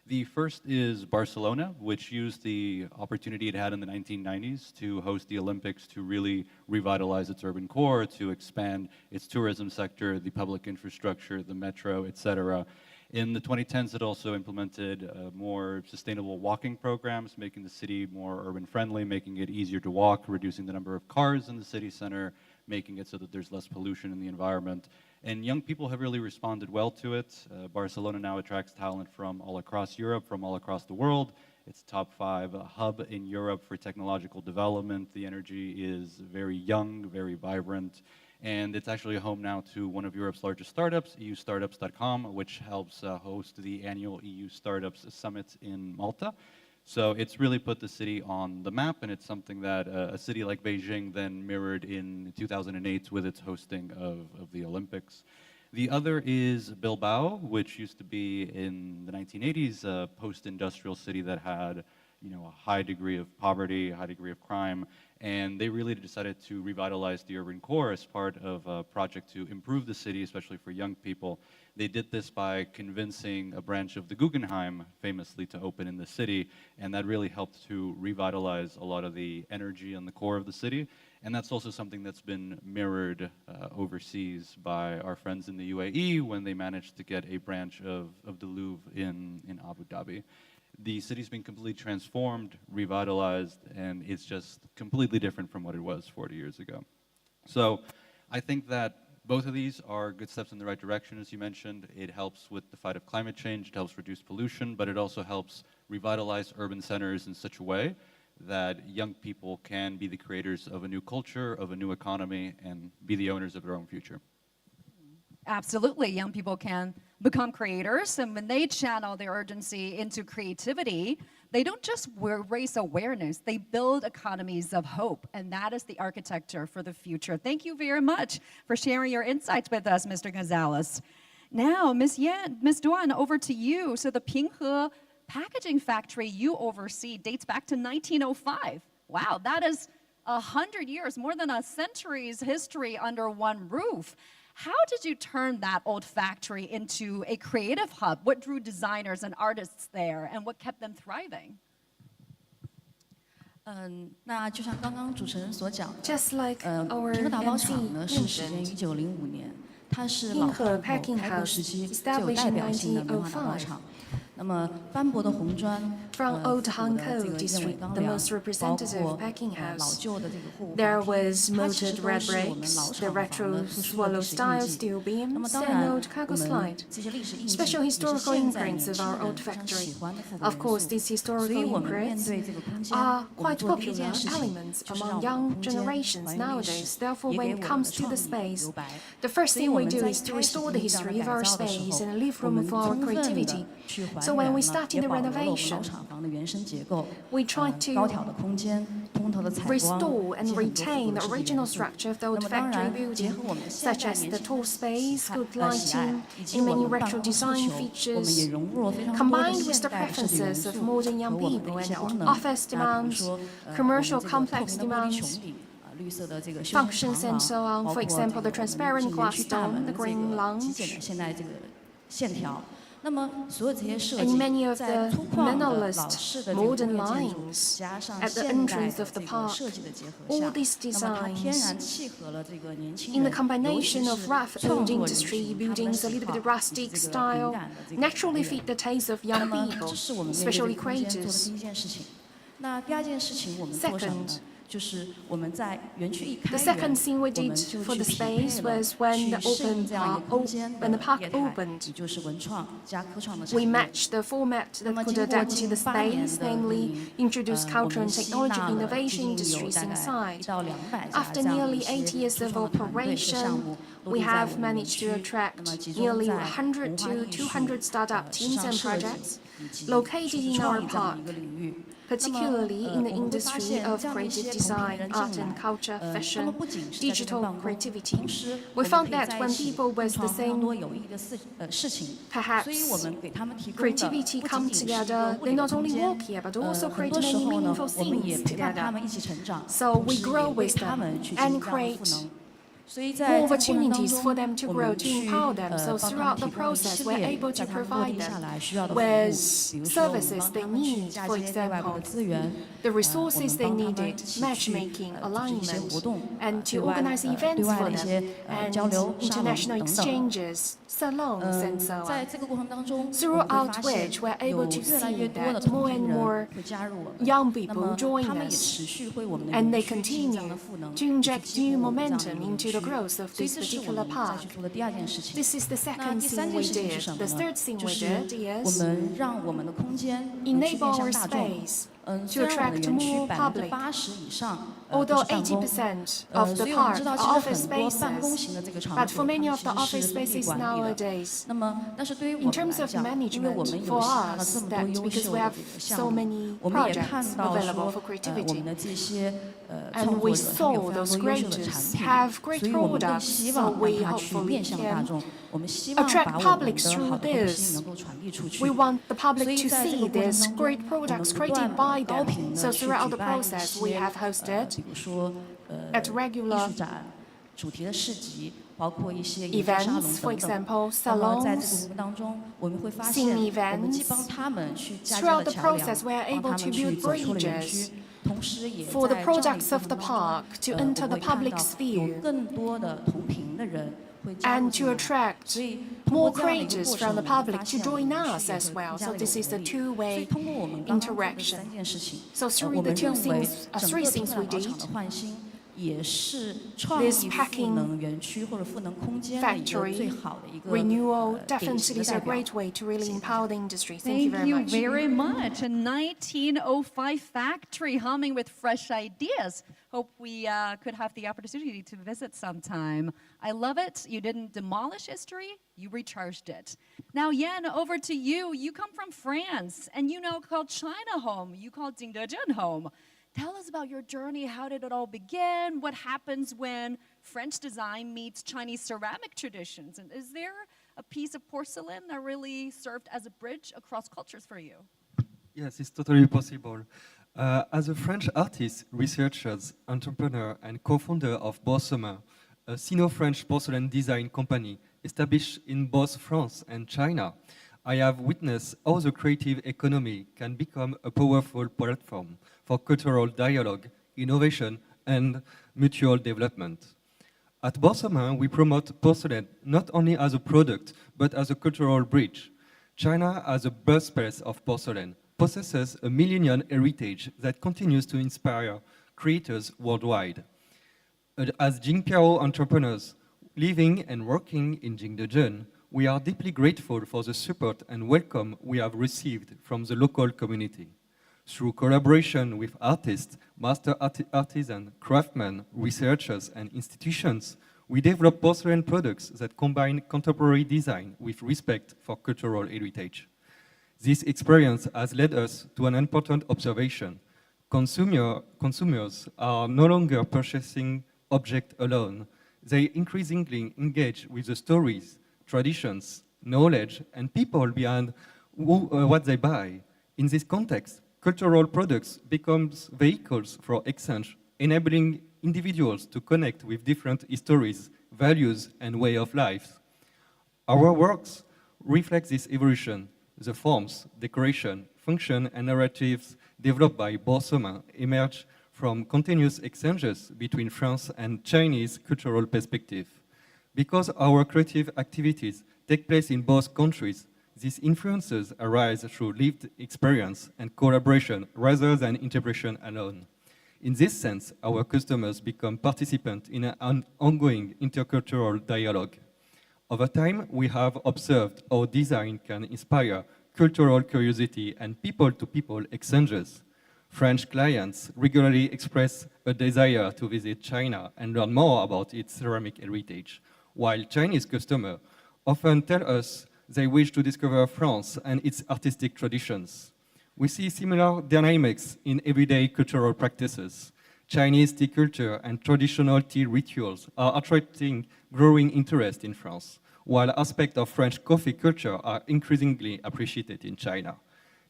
The first is Barcelona, which used the opportunity it had in the 1990s to host the Olympics to really revitalize its urban core, to expand its tourism sector, the public infrastructure, the metro, etc. In the 2010s, it also implemented more sustainable walking programs, making the city more urban friendly, making it easier to walk, reducing the number of cars in the city center, making it so that there's less pollution in the environment. And young people have really responded well to it. Barcelona now attracts talent from all across Europe, from all across the world. It's a top 5 hub in Europe for technological development. The energy is very young, very vibrant. And it's actually a home now to one of Europe's largest startups, eustartups.com, which helps host the annual EU Startups Summit in Malta. So it's really put the city on the map, and it's something that a city like Beijing then mirrored in 2008 with its hosting of the Olympics. The other is Bilbao, which used to be in the 1980s a post-industrial city that had a high degree of poverty, a high degree of crime, and they really decided to revitalize the urban core as part of a project to improve the city, especially for young people. They did this by convincing a branch of the Guggenheim, famously, to open in the city, and that really helped to revitalize a lot of the energy in the core of the city. And that's also something that's been mirrored overseas by our friends in the UAE when they managed to get a branch of the Louvre in Abu Dhabi. The city's been completely transformed, revitalized, and it's just completely different from what it was 40 years ago. So I think that both of these are good steps in the right direction, as you mentioned. It helps with the fight of climate change, it helps reduce pollution, but it also helps revitalize urban centers in such a way that young people can be the creators of a new culture, of a new economy, and be the owners of their own future. Absolutely, young people can become creators, and when they channel their urgency into creativity, they don't just raise awareness, they build economies of hope, and that is the architecture for the future. Thank you very much for sharing your insights with us, Mr. Gonzalez. Now, Ms. Duan, over to you. So the Pinghe packaging factory you oversee dates back to 1905. Wow, that is 100 years, more than a century's history under one roof. How did you turn that old factory into a creative hub? What drew designers and artists there, and what kept them thriving? Just like our MC mentioned, Pinghe Packing House, established in 1905. From Old Hankou district, the most representative packing house, there was molded red bricks, the retro swallow-style steel beams, and old cargo slide, special historical imprints of our old factory. Of course, these historical imprints are quite popular elements among young generations nowadays. Therefore, when it comes to the space, the first thing we do is to restore the history of our space and leave room for our creativity. So when we started the renovation, we tried to restore and retain the original structure of the old factory building, such as the tall space, good lighting, and many retro design features, combined with the preferences of modern young people and office demands, commercial complex demands, functions and so on. For example, the transparent glass dome, the green lounge, and many of the minimalist modern lines at the entrance of the park. All these designs, in the combination of rough old industry buildings, a little bit rustic style, naturally fit the taste of young people, especially creators. Second, The second thing we did for the space was when the park opened, we matched the format that could adapt to the space, namely introduce cultural and technological innovation industries inside. After nearly 8 years of operation, we have managed to attract nearly 100 to 200 startup teams and projects located in our park, particularly in the industry of creative design, art and culture, fashion, digital creativity. We found that when people with the same, perhaps, creativity come together, they not only work here, but also create many meaningful things together. So we grow with them and create more opportunities for them to grow, to empower them. So throughout the process, we're able to provide them with services they need, for example, the resources they needed, matchmaking, alignment, and to organize events for them, and international exchanges, salons, and so on. Throughout which, we're able to see that more and more young people join us, and they continue to inject new momentum into the growth of this particular park. This is the second thing we did. The third thing we did is enable our space to attract more public. Although 80% of the park are office spaces, but for many of the office spaces nowadays, in terms of management for us, that because we have so many projects available for creativity, and we saw those creators have great products, so we hopefully can attract public through this. We want the public to see these great products created by them. So throughout the process, we have hosted at regular events, for example, salons, scene events. Throughout the process, we are able to build bridges for the products of the park to enter the public sphere and to attract more creators from the public to join us as well. So this is a two-way interaction. So through the three things we did, this packing factory renewal definitely is a great way to really empower the industry. Thank you very much. Thank you very much. A 1905 factory humming with fresh ideas. Hope we could have the opportunity to visit sometime. I love it. You didn't demolish history, you recharged it. Now, Yan, over to you. You come from France, and you now call China home. You call Jingdezhen home. Tell us about your journey. How did it all begin? What happens when French design meets Chinese ceramic traditions? And is there a piece of porcelain that really served as a bridge across cultures for you? Yes, it's totally possible. As a French artist, researcher, entrepreneur, and co-founder of Boursemin, a Sino-French porcelain design company established in both France and China, I have witnessed how the creative economy can become a powerful platform for cultural dialogue, innovation, and mutual development. At Boursemin, we promote porcelain not only as a product, but as a cultural bridge. China, as a birthplace of porcelain, possesses a millennial heritage that continues to inspire creators worldwide. As Jingpiao entrepreneurs living and working in Jingdezhen, we are deeply grateful for the support and welcome we have received from the local community. Through collaboration with artists, master artisans, craftsmen, researchers, and institutions, we develop porcelain products that combine contemporary design with respect for cultural heritage. This experience has led us to an important observation. Consumers are no longer purchasing objects alone. They increasingly engage with the stories, traditions, knowledge, and people behind what they buy. In this context, cultural products become vehicles for exchange, enabling individuals to connect with different histories, values, and way of life. Our works reflect this evolution. The forms, decoration, function, and narratives developed by Boursemin emerge from continuous exchanges between France and Chinese cultural perspective. Because our creative activities take place in both countries, these influences arise through lived experience and collaboration rather than interpretation alone. In this sense, our customers become participants in an ongoing intercultural dialogue. Over time, we have observed how design can inspire cultural curiosity and people-to-people exchanges. French clients regularly express a desire to visit China and learn more about its ceramic heritage, while Chinese customers often tell us they wish to discover France and its artistic traditions. We see similar dynamics in everyday cultural practices. Chinese tea culture and traditional tea rituals are attracting growing interest in France, while aspects of French coffee culture are increasingly appreciated in China.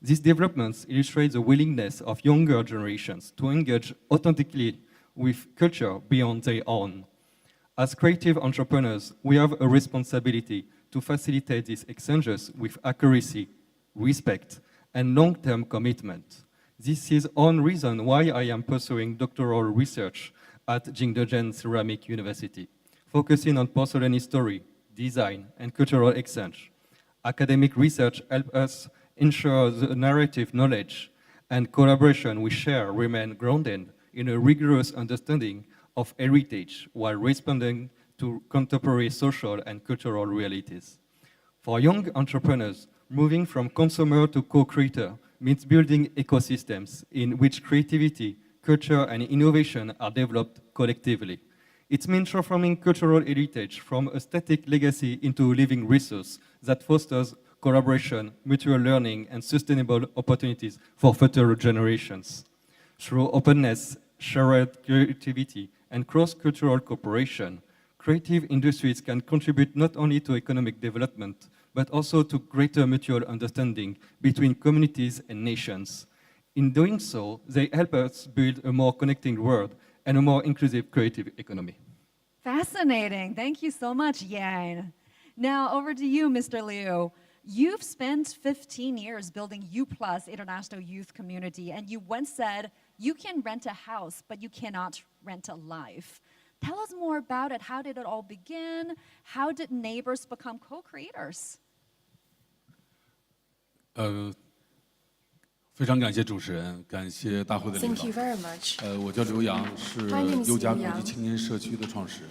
These developments illustrate the willingness of younger generations to engage authentically with culture beyond their own. As creative entrepreneurs, we have a responsibility to facilitate these exchanges with accuracy, respect, and long-term commitment. This is one reason why I am pursuing doctoral research at Jingdezhen Ceramic University, focusing on porcelain history, design, and cultural exchange. Academic research helps us ensure the narrative knowledge and collaboration we share remain grounded in a rigorous understanding of heritage while responding to contemporary social and cultural realities. For young entrepreneurs, moving from consumer to co-creator means building ecosystems in which creativity, culture, and innovation are developed collectively. It means transforming cultural heritage from a static legacy into a living resource that fosters collaboration, mutual learning, and sustainable opportunities for future generations. Through openness, shared creativity, and cross-cultural cooperation, creative industries can contribute not only to economic development, but also to greater mutual understanding between communities and nations. In doing so, they help us build a more connecting world and a more inclusive creative economy. Fascinating. Thank you so much, Yang. Now, over to you, Mr. Liu. You've spent 15 years building U+ International Youth Community, and you once said, you can rent a house, but you cannot rent a life. Tell us more about it. How did it all begin? How did neighbors become co-creators? 非常感谢主持人，感谢大会的领导。Thank you very much. 我叫刘洋，是 My name is 优家 Liu 国 Yang. 际青年社区的创始人。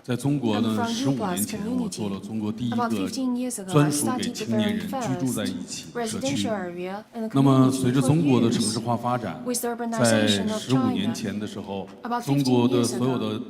在中国 I'm 呢 from ，15 U+ 年前我做了中国第一 About 个 15 years ago, 专 I 属给 started the 青年 very 人居住在 first 一起的社区 residential。area and a 那么， community 随着 for 中国的城 youth. 市化发展， With the 在 urbanization of 15年 China, 前的时候， about 中 15国的 years 所有 ago, 的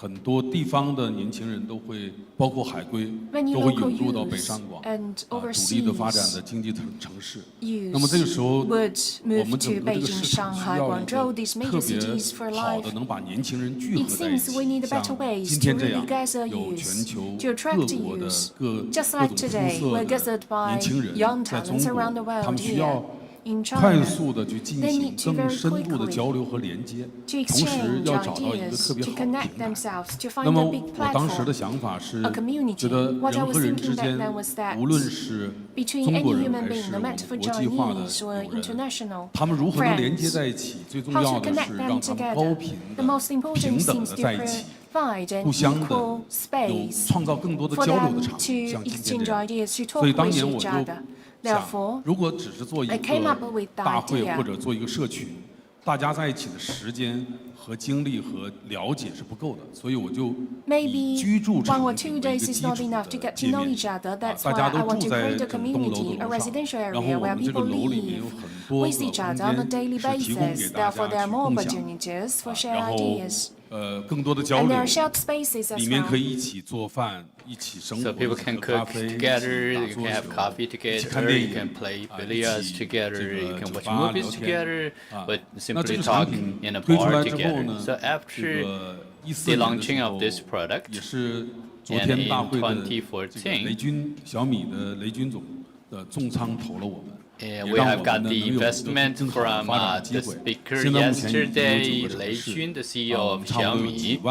很多地方的年轻人都会，包括海归， many 都会 local 涌入到北 youths 上广， and 独立的发展 overseas 的经济城市。 youths 那么这个时候， would 我 move 们 to 整个这个 Beijing, 市场需 Shanghai, 要一 Guangzhou, 个 these 特 major 别 cities for 好 life. 的能把年轻人聚 It 合在一 seems 起， we need 像 better ways 今 to 天这 really 样， gather 有 youth, 全球 to 各 attract 国的 youth. 各 Just 各 like 种出 today, 色 we're 的 gathered by 年轻人 young 在中 talents around the 国，他 world 们需要 here in 快 China. 速的去进 They 行 need to 更 very 深度的 quickly 交流和连接， to 同时 exchange 要找到一个 ideas, 特别 to 好的 connect 平台。 themselves, to 那 find 么 a big 我当时的 platform, 想法是 a community. 觉得 What I 人 was 和人 thinking 之 back 间 then was that 无论是 between 中 any 国人 human 还 being, 是 no 我 matter for 们国际化的 Chinese or 友人， international 他们如何能连接 friends, 在一起？最重 how 要 to 的 connect 是 them 让他们 together. 高频 The 的、 most important 平等 seems 的 to 在一起， provide an 互相的 equal 有 space 创造更多的 for 交流的 them 场 to 域，像今天 exchange 这样。 ideas, to 所以 talk 当 with 年我 each 就 other. 想， Therefore, 如果只是做一 I came up 个 with the 大会 idea. 或者做一个社群，大家在一起的时间和精力和了解是不够的，所以我就以 Maybe 居住 1场 or 景 2为一个 days 基 is not 础 enough to 的 get to 界 know 面。 each other. That's 大 why 家 I 都 want 住 to 在 create a 整栋楼的 community, a 楼上， residential 然后 area 我 where 们这个 people 楼里面有 live 很多个 with each 空 other on a 间 daily 是提供给 basis. 大 Therefore, 家 there are 去 more 共享， opportunities for shared 然后 ideas. 更多的交 And 流 there are，shared spaces as 里面 well. 可以一起做饭，一起生活， So 一 people 起 can 喝咖 cook 啡，一起 together, 打 you 桌 can have 球， coffee 一起看 together, 电 you 影， can play 一 billiards 起 together, 这 you 个 can 酒 watch 吧聊 movies 天 together, but 那这 simply 个产 talk 品 in a 推出 bar 来之后 together. 呢， So 这 after 个14 the 年的 launching 时 of 候， this product, 也是昨 and 天大 in 会的这个雷 2014, 军小米的雷军总的重仓投了我们。 we have got the investment from the speaker yesterday, Lei Jun, the CEO of Xiaomi.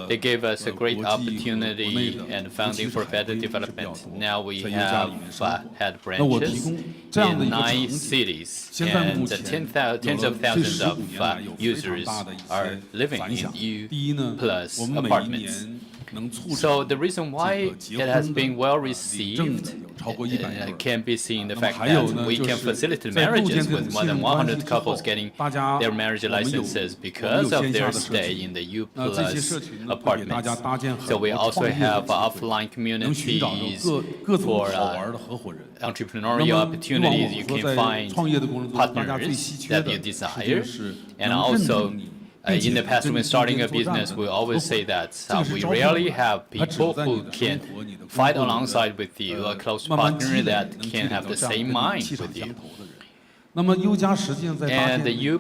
They gave us a great opportunity and funding for better development. Now we have had branches in 9 cities, and tens of thousands of users are living in U+ apartments. So the reason why it has been well received can be seen in the fact that we can facilitate marriages with more than 100 couples getting their marriage licenses because of their stay in the U+ apartments. So we also have offline communities for entrepreneurial opportunities. You can find partners that you desire, and also in the past, when starting a business, we always say that we rarely have people who can fight alongside with you, a close partner that can have the same mind with you. And the U+,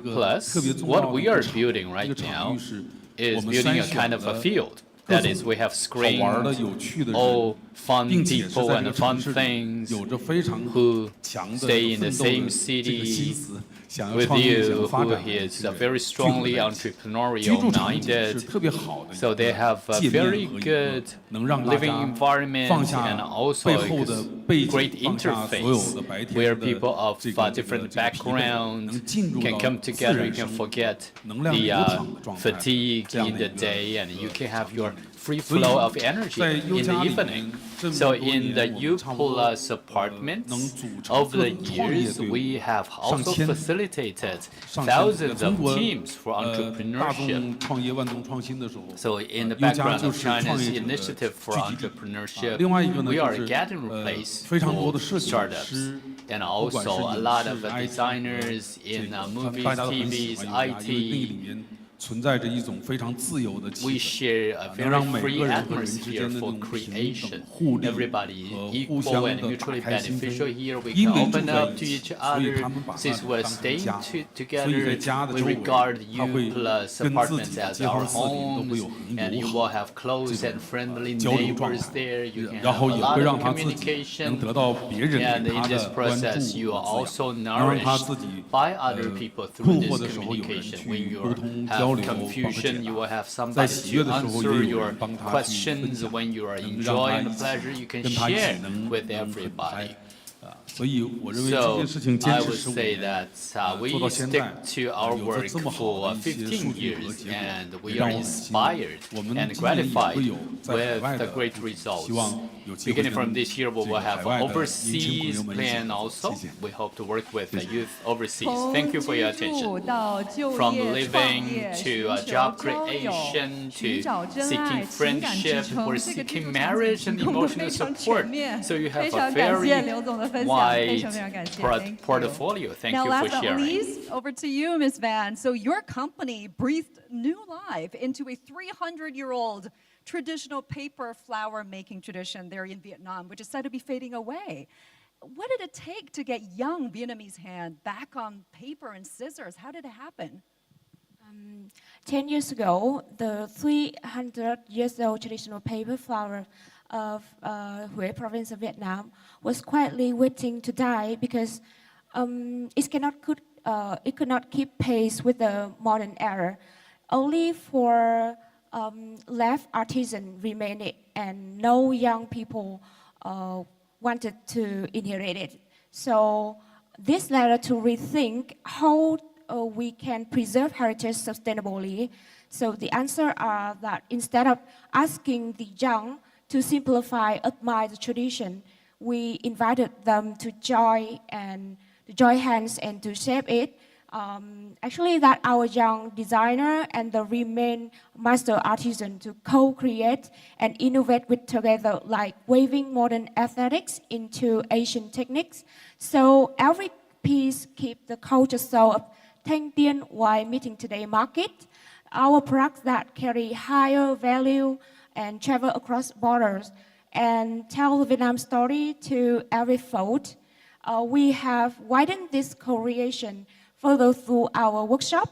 what we are building right now is building a kind of a field. That is, we have screens, all fun people and fun things who stay in the same city with you, who is very strongly entrepreneurial-minded. So they have a very good living environment and also a great interface where people of different backgrounds can come together. You can forget the fatigue in the day, and you can have your free flow of energy in the evening. So in the U+ apartments, over the years, we have also facilitated thousands of teams for entrepreneurship. So in the background of China's initiative for entrepreneurship, we are a gathering place for startups. And also a lot of designers in movies, TVs, IT. We share a very free atmosphere for creation. Everybody is equal and mutually beneficial here. We can open up to each other. Since we're staying together, we regard U+ apartments as our homes, and you will have close and friendly neighbors there. You can have a lot of communication, and in this process, you are also nourished by other people through this communication. When you have confusion, you will have somebody to answer your questions. When you are enjoying the pleasure, you can share with everybody. So I would say that we stick to our work for 15 years, and we are inspired and gratified with the great results. Beginning from this year, we will have an overseas plan also. We hope to work with the youth overseas. Thank you for your attention. From living to job creation to seeking friendship or seeking marriage and emotional support. So you have a very wide portfolio. Thank you for sharing. Now, last but not least, over to you, Ms. Van. So your company breathed new life into a 300-year-old traditional paper flower making tradition there in Vietnam, which is said to be fading away. What did it take to get young Vietnamese hand back on paper and scissors? How did it happen? 10 years ago, the 300-year-old traditional paper flower of Hue province of Vietnam was quietly waiting to die because it could not keep pace with the modern era. Only for left artisan remained, and no young people wanted to inherit it. So this led us to rethink how we can preserve heritage sustainably. So the answer are that instead of asking the young to simplify, admire the tradition, we invited them to join hands and to shape it. Actually, that our young designer and the remain master artisan to co-create and innovate with together, like weaving modern aesthetics into Asian techniques. So every piece keep the culture soul of Thanh Tiên while meeting today's market. Our products that carry higher value and travel across borders and tell the Vietnam story to every fold. We have widened this co-creation further through our workshop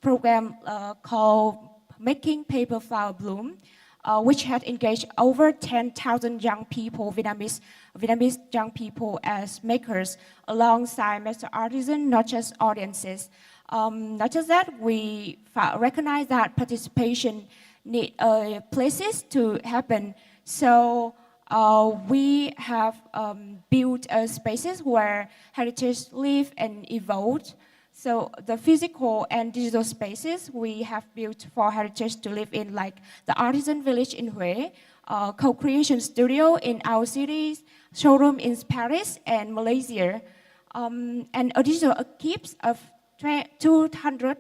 program called Making Paper Flower Bloom, which had engaged over 10,000 young people, Vietnamese young people as makers, alongside master artisans, not just audiences. Not just that, we recognize that participation need places to happen. So we have built spaces where heritage live and evolve So the physical and digital spaces we have built for heritage to live in, like the artisan village in Hue, co-creation studio in our cities, showroom in Paris and Malaysia, and additional equips of 200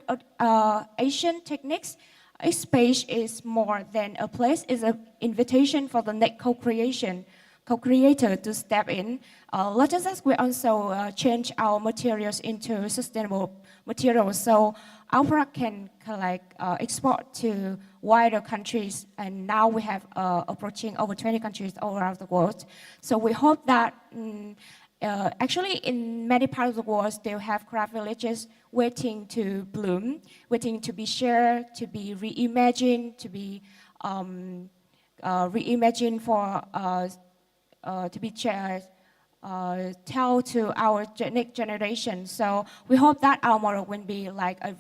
Asian techniques. A space is more than a place, it's an invitation for the next co-creator to step in. Just as we also change our materials into sustainable materials, so our product can export to wider countries, and now we have approaching over 20 countries all around the world. So we hope that actually in many parts of the world still have craft villages waiting to bloom, waiting to be shared, to be reimagined, to be reimagined for to be tell to our next generation. So we hope that our model will be like a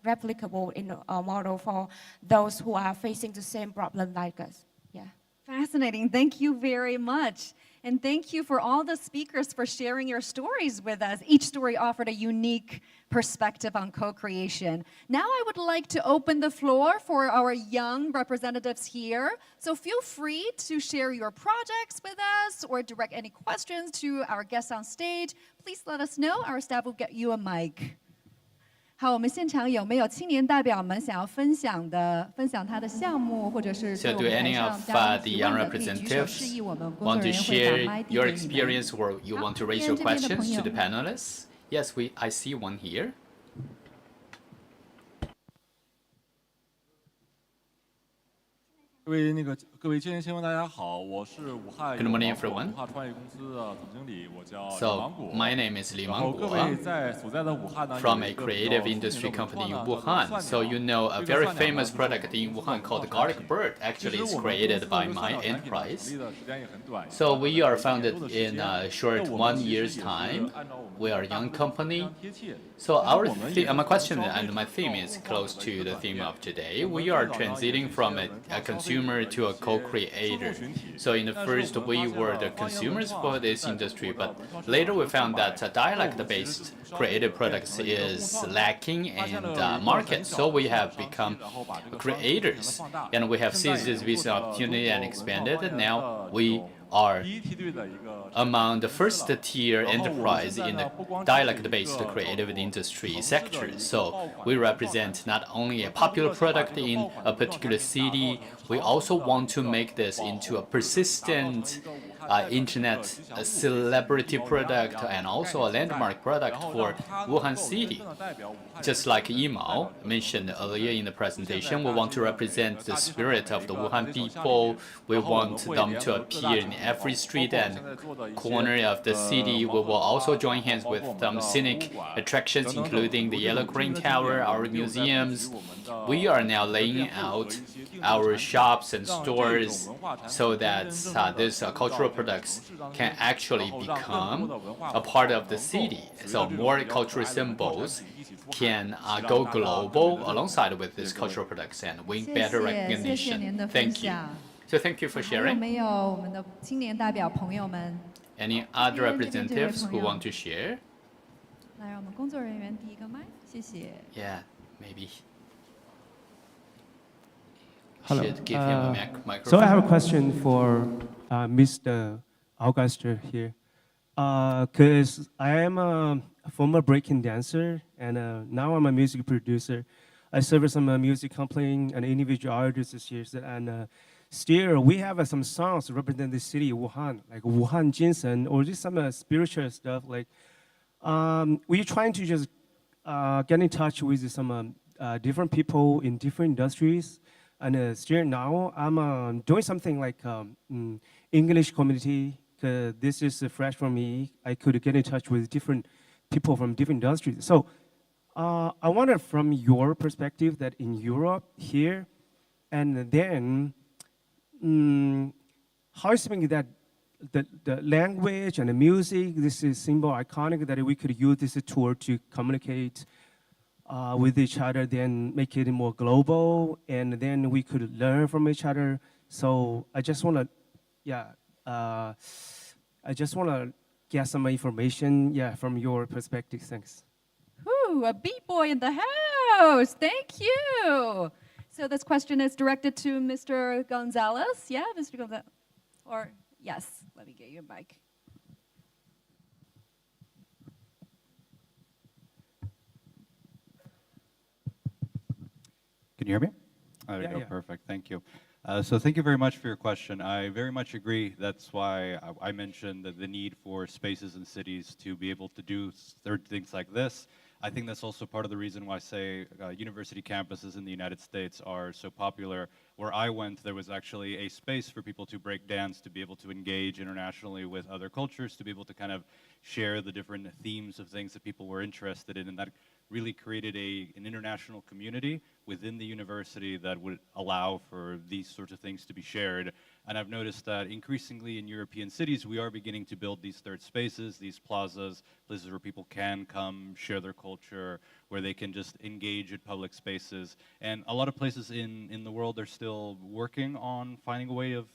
replicable in a model for those who are facing the same problem like us. Yeah. Fascinating. Thank you very much. And thank you for all the speakers for sharing your stories with us. Each story offered a unique perspective on co-creation. Now I would like to open the floor for our young representatives here. So feel free to share your projects with us or direct any questions to our guests on stage. Please let us know. Our staff will get you a mic. 好，我们现场有没有青年代表们想要分享他的项目，或者是对我们台上嘉宾提问的，可以举手示意我们工作人员会把麦递给你们。 your experience or you want to raise your questions to the panelists? Yes, I see one here. 各位青年新闻，大家好，我是武汉 Good morning, everyone. 武汉创业公司的总经理，我叫 So, my name is Li 然后各 Mangguo 位在所在的武汉呢， from a creative industry company in Wuhan. So you know a very famous product in Wuhan called garlic bird actually is created by my enterprise. So we are founded in a short 1 year's time. We are a young company. So my question and my theme is close to the theme of today. We are transiting from a consumer to a co-creator. So in the first, we were the consumers for this industry, but later we found that dialect-based creative products is lacking in the market. So we have become creators, and we have seized this opportunity and expanded. And now we are among the first-tier enterprise in the dialect-based creative industry sector. So we represent not only a popular product in a particular city, we also want to make this into a persistent internet celebrity product and also a landmark product for Wuhan city. Just like Yimao mentioned earlier in the presentation, we want to represent the spirit of the Wuhan people. We want them to appear in every street and corner of the city. We will also join hands with some scenic attractions, including the Yellow Crane Tower, our museums. We are now laying out our shops and stores so that these cultural products can actually become a part of the city. So more cultural symbols can go global alongside with these cultural products and win better recognition. Thank you. So thank you for sharing. Any other representatives who want to share? Yeah, maybe. Hello. Should give him a microphone. So I have a question for Mr. Auguster here. Because I am a former breaking dancer, and now I'm a music producer. I serve some music company and individual artists this year, and still we have some songs represent the city of Wuhan, like Wuhan Jinsen, or just some spiritual stuff. Like, we're trying to just get in touch with some different people in different industries. And still now I'm doing something like English community. This is fresh for me. I could get in touch with different people from different industries. So I wonder from your perspective that in Europe here, and then how is it that the language and the music, this is symbol iconic that we could use this tool to communicate with each other, then make it more global, and then we could learn from each other. So I just want to, get some information, from your perspective. Thanks. Ooh, a beat boy in the house. Thank you. So this question is directed to Mr. Gonzalez. Yeah, Mr. Gonzalez. Or, yes, let me get you a mic. Can you hear me? There you go, perfect, thank you. So thank you very much for your question. I very much agree. That's why I mentioned the need for spaces and cities to be able to do certain things like this. I think that's also part of the reason why, say, university campuses in the United States are so popular. Where I went, there was actually a space for people to break dance, to be able to engage internationally with other cultures, to be able to kind of share the different themes of things that people were interested in, and that really created an international community within the university that would allow for these sorts of things to be shared. And I've noticed that increasingly in European cities, we are beginning to build these third spaces, these plazas, places where people can come, share their culture, where they can just engage in public spaces. And a lot of places in the world are still working on finding a way of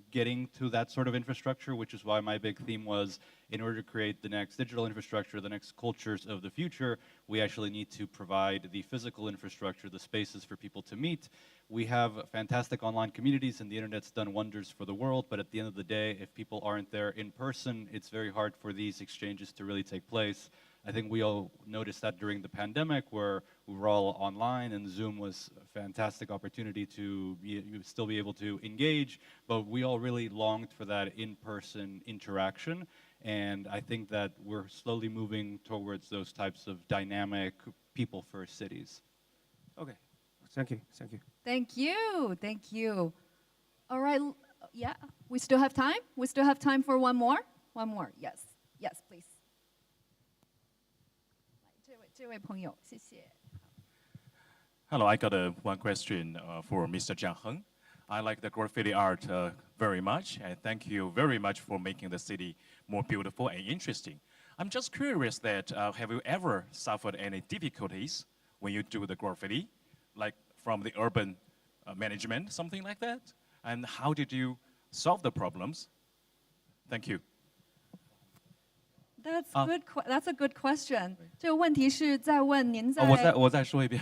getting to that sort of infrastructure, which is why my big theme was, in order to create the next digital infrastructure, the next cultures of the future, we actually need to provide the physical infrastructure, the spaces for people to meet. We have fantastic online communities, and the internet's done wonders for the world, but at the end of the day, if people aren't there in person, it's very hard for these exchanges to really take place. I think we all noticed that during the pandemic, where we were all online, and Zoom was a fantastic opportunity to still be able to engage, but we all really longed for that in-person interaction. And I think that we're slowly moving towards those types of dynamic people-first cities. Okay, thank you, thank you. Thank you, thank you. All right, yeah, we still have time? We still have time for one more? One more, yes, yes, please. 这位朋友，谢谢。 Hello, I got one question for Mr. Jiang Heng. I like the graffiti art very much, and thank you very much for making the city more beautiful and interesting. I'm just curious that have you ever suffered any difficulties when you do the graffiti, like from the urban management, something like that? And how did you solve the problems? Thank you. That's a good question. 这个问题是在问您在我再说一遍，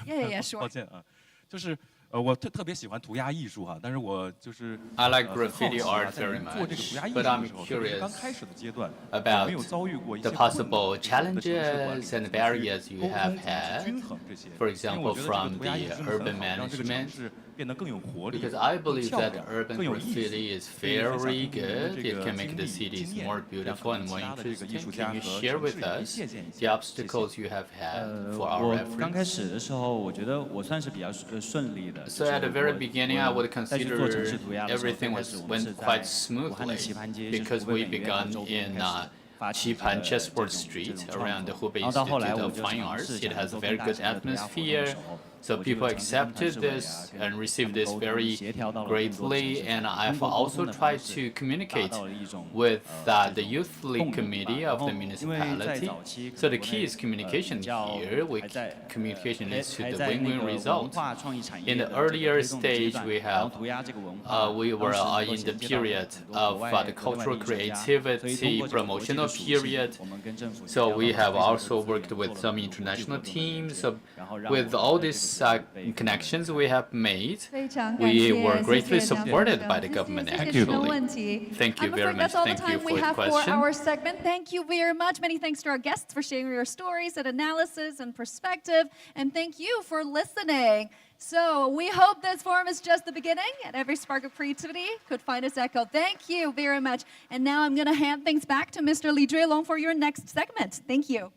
抱歉啊，就是我特别喜欢涂鸦艺术哈，但是我就是 I like graffiti art very 做这个涂鸦 much, 艺术 but 的 I'm 时候， curious 刚开始的阶段， about 没有遭遇过一些 the 困难 possible 的城市管理 challenges 怎 and 么去 barriers you 沟 have 通，怎么去均 had, 衡这些。 for 因为 example, 我觉得这个 from 涂鸦艺 the 术真的 urban 很好，让这个城 management. 市变得更有活力， Because I 更 believe 漂 that 亮， urban 更有意思。 graffiti is 可以分享 very 您的 good. 这 It 个 can make 经 the 历 cities 经验， more 让 beautiful 和 and 其 more 他的这个艺术 interesting. 家 Can you 和 share 城 with 市人 us 借鉴一 the 下？谢谢。 obstacles you have had for our 我刚开 reference? 始的时候，我觉得我算是比较顺利的。 So at the very beginning, I would 在去做城 consider 市涂鸦的时候， everything 最开始我们 went 是 quite 在武汉的棋盘街， smoothly 就是 because 湖北 we 美院和 began 周边 in 开始发起 Xipan 这 Chessboard 种 Street 创 around the 作。 Hubei 然后到后来， Institute 我 of 就 Fine 尝 Arts. 试 It 想 has 做 a 更 very 大 good 型的涂鸦活动的 atmosphere. 时候， So 我就 people 尝试跟团 accepted 市委啊， this 跟 and 他 received 们 this 沟通， very 协调到了更多的城 greatly. 市， And 通 I've 过沟 also 通的方 tried 式 to communicate 达到了一种 with the 这 youth 种 league 共鸣吧。 committee 然 of 后 the 因为在 municipality. 早期 So 可 the 能 key 国 is 内 communication 比较 here. 还在 Communication leads to 还 the 在那 win-win 个 result. 文化创意产 In 业 the 的这个 earlier 推动的阶 stage, 段， we 然后 have 涂鸦这个文化， we 当 were 时能 in 够 the 衔接到 period 很多 of 国外 the 国内 cultural 的艺术家，所以通 creativity, 过这个国际的 promotional 属性， period. 我们跟政府协 So 调 we 到了 have 非常 also 多的资 worked 源， with 做了 some 很多国际 international 活动的认 teams. 证 So 然后让我们 with all 在这个 these 土地被 connections we have made, 非常感 we 谢， were 谢 greatly 谢蒋 supported 先 by 生 the government, 谢谢这个 actually. 问题。 Thank you I'm very afraid much. that's all the Thank you time for we the have for question. our segment. Thank you very much. Many thanks to our guests for sharing your stories and analysis and perspective. And thank you for listening. So we hope this forum is just the beginning and every spark of creativity could find its echo. Thank you very much. And now I'm going to hand things back to Mr. Li Juelong for your next segment. Thank you.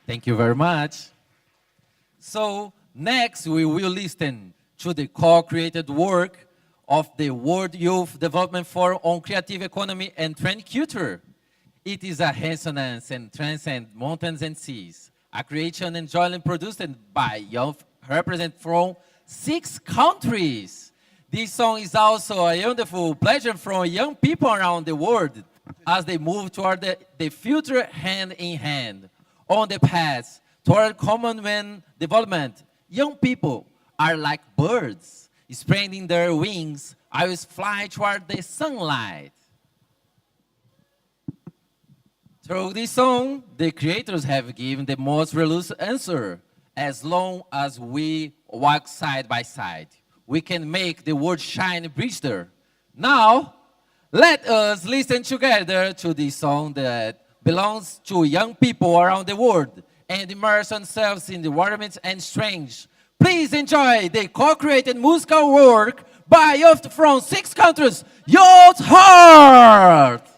Thank you very much. So next we will listen to the co-created work of the World Youth Development Forum on Creative Economy and Trend Culture. It is a resonance and transcend mountains and seas, a creation and jointly produced by young representatives from 6 countries. This song is also a wonderful pleasure from young people around the world as they move toward the future hand in hand. On the path toward common man development, young people are like birds, spreading their wings, always fly toward the sunlight. Through this song, the creators have given the most realistic answer. As long as we walk side by side, we can make the world shine brighter. Now, let us listen together to this song that belongs to young people around the world and immerse ourselves in the environment and strange. Please enjoy the co-created musical work by youth from 6 countries, Youth Heart!